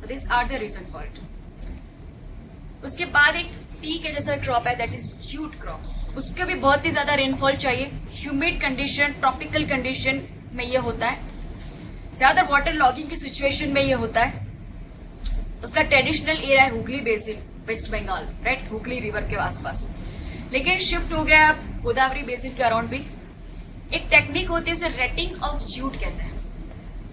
This are the reason for it. उसके बाद एक टी के जैसा क्रॉप है, दैट इज जूट क्रॉप। उसके भी बहुत ही ज्यादा रेनफॉल चाहिए, ह्यूमिड कंडीशन, ट्रॉपिकल कंडीशन में ये होता है, ज्यादा वाटर लॉगिंग की सिचुएशन में ये होता है। उसका ट्रेडिशनल एरिया है Hooghly basin, west Bengal, right, Hooghly river के आसपास, लेकिन शिफ्ट हो गया अब गोदावरी बेसिन के अराउंड भी। एक टेक्निक होती है, उसे रेटिंग ऑफ जूट कहते हैं।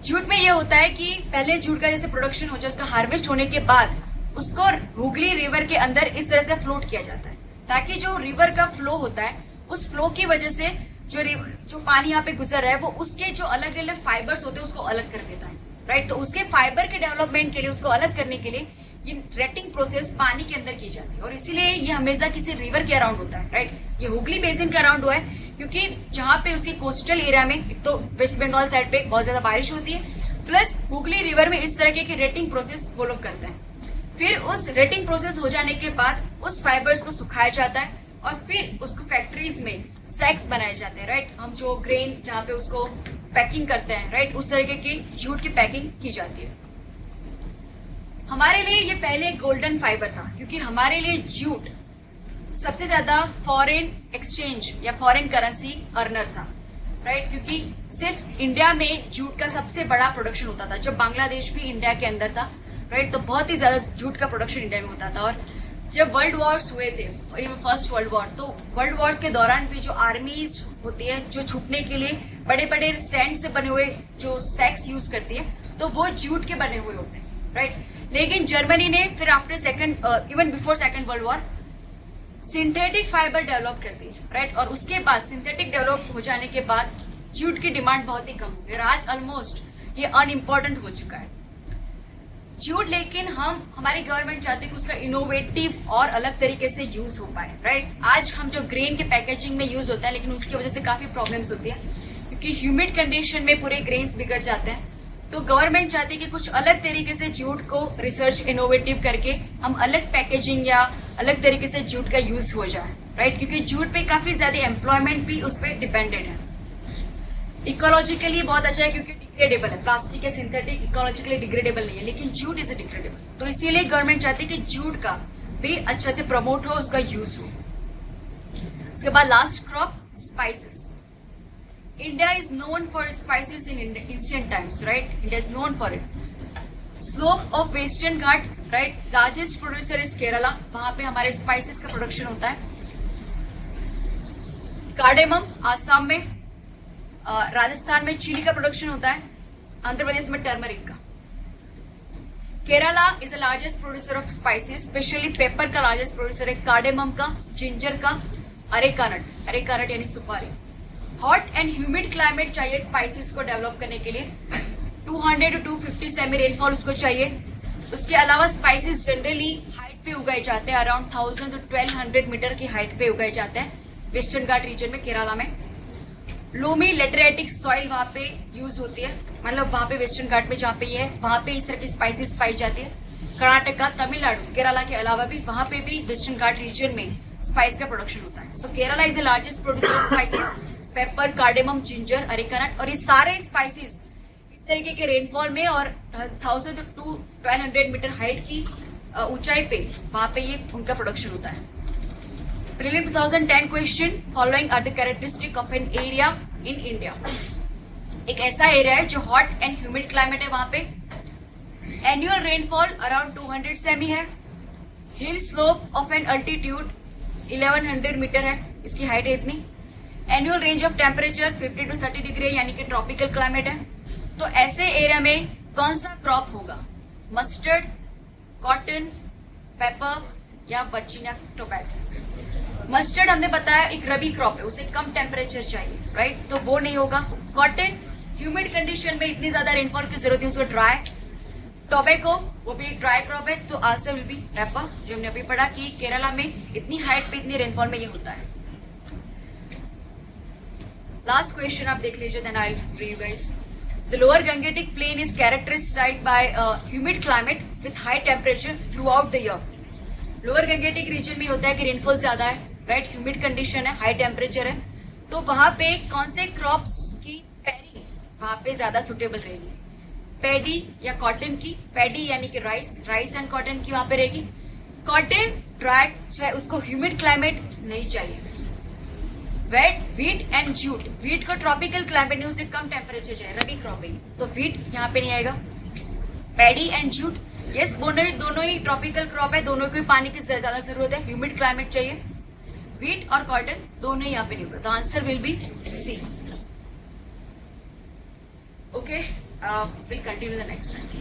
जूट में ये होता है कि पहले जूट का जैसे प्रोडक्शन हो जाए, उसका हार्वेस्ट होने के बाद उसको हुगली रिवर के अंदर इस तरह से फ्लोट किया जाता है, ताकि जो रिवर का फ्लो होता है उस फ्लो की वजह से जो पानी यहाँ पे गुजर रहा है वो उसके जो अलग अलग फाइबर्स होते हैं उसको अलग कर देता है, राइट। तो उसके फाइबर के डेवलपमेंट के लिए, उसको अलग करने के लिए ये रेटिंग प्रोसेस पानी के अंदर की जाती है, और इसीलिए ये हमेशा किसी रिवर के अराउंड होता है, राइट। ये हुगली बेसिन के अराउंड हुआ है क्योंकि जहां पे उसकी कोस्टल एरिया में, एक तो वेस्ट बंगाल साइड पे बहुत ज्यादा बारिश होती है, प्लस हुगली रिवर में इस तरह की रेटिंग प्रोसेस वो लोग करते हैं। फिर उस रेटिंग प्रोसेस हो जाने के बाद उस फाइबर्स को सुखाया जाता है और फिर उसको फैक्ट्रीज में सैक्स बनाए जाते हैं, राइट। हम जो ग्रेन जहाँ पे उसको पैकिंग करते हैं, राइट, उस तरीके की जूट की पैकिंग की जाती है। हमारे लिए ये पहले गोल्डन फाइबर था, क्योंकि हमारे लिए जूट सबसे ज्यादा फॉरेन एक्सचेंज या फॉरेन करेंसी अर्नर था, राइट, क्योंकि सिर्फ इंडिया में जूट का सबसे बड़ा प्रोडक्शन होता था। जब बांग्लादेश भी इंडिया के अंदर था, राइट, तो बहुत ही ज्यादा जूट का प्रोडक्शन इंडिया में होता था। और जब वर्ल्ड वॉर्स हुए थे, फर्स्ट वर्ल्ड वॉर, तो वर्ल्ड वॉर्स के दौरान भी जो आर्मीज होती है जो छुपने के लिए बड़े बड़े सैंड से बने हुए जो सैक्स यूज करती है, तो वो जूट के बने हुए होते हैं, राइट। लेकिन जर्मनी ने फिर after even before second world war synthetic fibre develop कर दी, राइट। और उसके बाद सिंथेटिक डेवलप हो जाने के बाद जूट की डिमांड बहुत ही कम हो गई और आज ऑलमोस्ट ये अनइम्पोर्टेंट हो चुका है जूट। लेकिन हमारी गवर्नमेंट चाहती है कि उसका इनोवेटिव और अलग तरीके से यूज हो पाए, राइट। आज हम जो ग्रेन के पैकेजिंग में यूज होता है, लेकिन उसकी वजह से काफी प्रॉब्लम्स होती है, क्योंकि ह्यूमिड कंडीशन में पूरे ग्रेन्स बिगड़ जाते हैं। तो गवर्नमेंट चाहती है कि कुछ अलग तरीके से जूट को रिसर्च इनोवेटिव करके हम अलग पैकेजिंग या अलग तरीके से जूट का यूज हो जाए, राइट, क्योंकि जूट पे काफी ज्यादा एम्प्लॉयमेंट भी उस पर डिपेंडेंट है। इकोलॉजिकली बहुत अच्छा है क्योंकि डिग्रेडेबल है, प्लास्टिक या सिंथेटिक इकोलॉजिकली डिग्रेडेबल नहीं है, लेकिन जूट इज डिग्रेडेबल। तो इसीलिए गवर्नमेंट चाहती है कि जूट का भी अच्छा से प्रमोट हो, उसका यूज हो। उसके बाद last crop spices. India is known for spices in ancient times, right? India is known for it. Slope of Western Ghat, right? Largest producer is Kerala. वहां पे हमारे स्पाइसेस का प्रोडक्शन होता है। कार्डेमम आसाम में, राजस्थान में चिली का प्रोडक्शन होता है, आंध्र प्रदेश में टर्मरिक का। Kerala is the largest producer of spices, specially paper का लार्जेस्ट प्रोड्यूसर है, कार्डेमम का, जिंजर का, अरेका नट यानी सुपारी। हॉट एंड ह्यूमिड क्लाइमेट चाहिए स्पाइसेस को डेवलप करने के लिए, 200 to 250 सेमी रेनफॉल उसको चाहिए। उसके अलावा स्पाइसेस जनरली हाइट पे उगाए जाते हैं, अराउंड 1000 to 1200 मीटर की हाइट पे उगाए जाते हैं वेस्टर्न घाट रीजन में, केरला में। लोमी लेटरेटिक सॉइल वहां पे यूज होती है, मतलब वहां पे वेस्टर्न घाट में जहाँ पे ये है वहां पे इस तरह की स्पाइसेस पाई जाती है। कर्नाटका, तमिलनाडु, केरला के अलावा भी वहां पे भी वेस्टर्न घाट रीजन में स्पाइस का प्रोडक्शन होता है। So Kerala is the largest producer of spices, pepper, cardamom, ginger, areca nut. और ये सारे स्पाइसेस इस तरीके के रेनफॉल में और 1000 to 1200 मीटर हाइट की ऊंचाई पे वहां पे ये उनका प्रोडक्शन होता है। Prelim 2010 question, following are the characteristic of an area in India. एक ऐसा एरिया है जो हॉट एंड ह्यूमिड क्लाइमेट है, वहां पे एनुअल रेनफॉल अराउंड 200 सेमी है, hill slope of an altitude 1100 metre है, इसकी हाइट है इतनी। Annual range of temperature 50 to 30 degree यानी कि ट्रॉपिकल क्लाइमेट है। तो ऐसे एरिया में कौन सा क्रॉप होगा? मस्टर्ड, कॉटन, पेपर या वर्जीनिया टोबैको। मस्टर्ड हमने बताया एक रबी क्रॉप है, उसे कम टेम्परेचर चाहिए, राइट, तो वो नहीं होगा। कॉटन ह्यूमिड कंडीशन में इतनी ज्यादा रेनफॉल की जरूरत है, उसको ड्राई। टोबैको वो भी एक ड्राई क्रॉप है, तो आंसर विल बी पेपर, जो हमने अभी पढ़ा कि केरला में इतनी हाइट पे इतनी रेनफॉल में ये होता है। लास्ट क्वेश्चन आप देख लीजिए, then I will free you guys. The lower Gangetic plain is characterised by humid climate with high temperature throughout the year. Lower Gangetic region में होता है कि रेनफॉल ज्यादा है, राइट, ह्यूमिड कंडीशन है, हाई टेम्परेचर है, तो वहां पे कौन से क्रॉप्स की पैडी वहां पे ज्यादा सुटेबल रहेगी? पैडी या कॉटन की? पैडी यानी कि राइस एंड कॉटन की वहां पे रहेगी, कॉटन ड्राई, चाहे उसको ह्यूमिड क्लाइमेट नहीं चाहिए। Wheat, wheat and jute, wheat को ट्रॉपिकल क्लाइमेट नहीं, उसे कम टेम्परेचर चाहिए, रबी क्रॉपिंग, तो वीट यहाँ पे नहीं आएगा। पैडी एंड जूट, यस दोनों ही ट्रॉपिकल क्रॉप है, दोनों को पानी की ज्यादा जरूरत है, ह्यूमिड क्लाइमेट चाहिए। वीट और कॉटन दोनों ही यहाँ पे नहीं होगा, तो answer will be C. Okay, will continue the next time.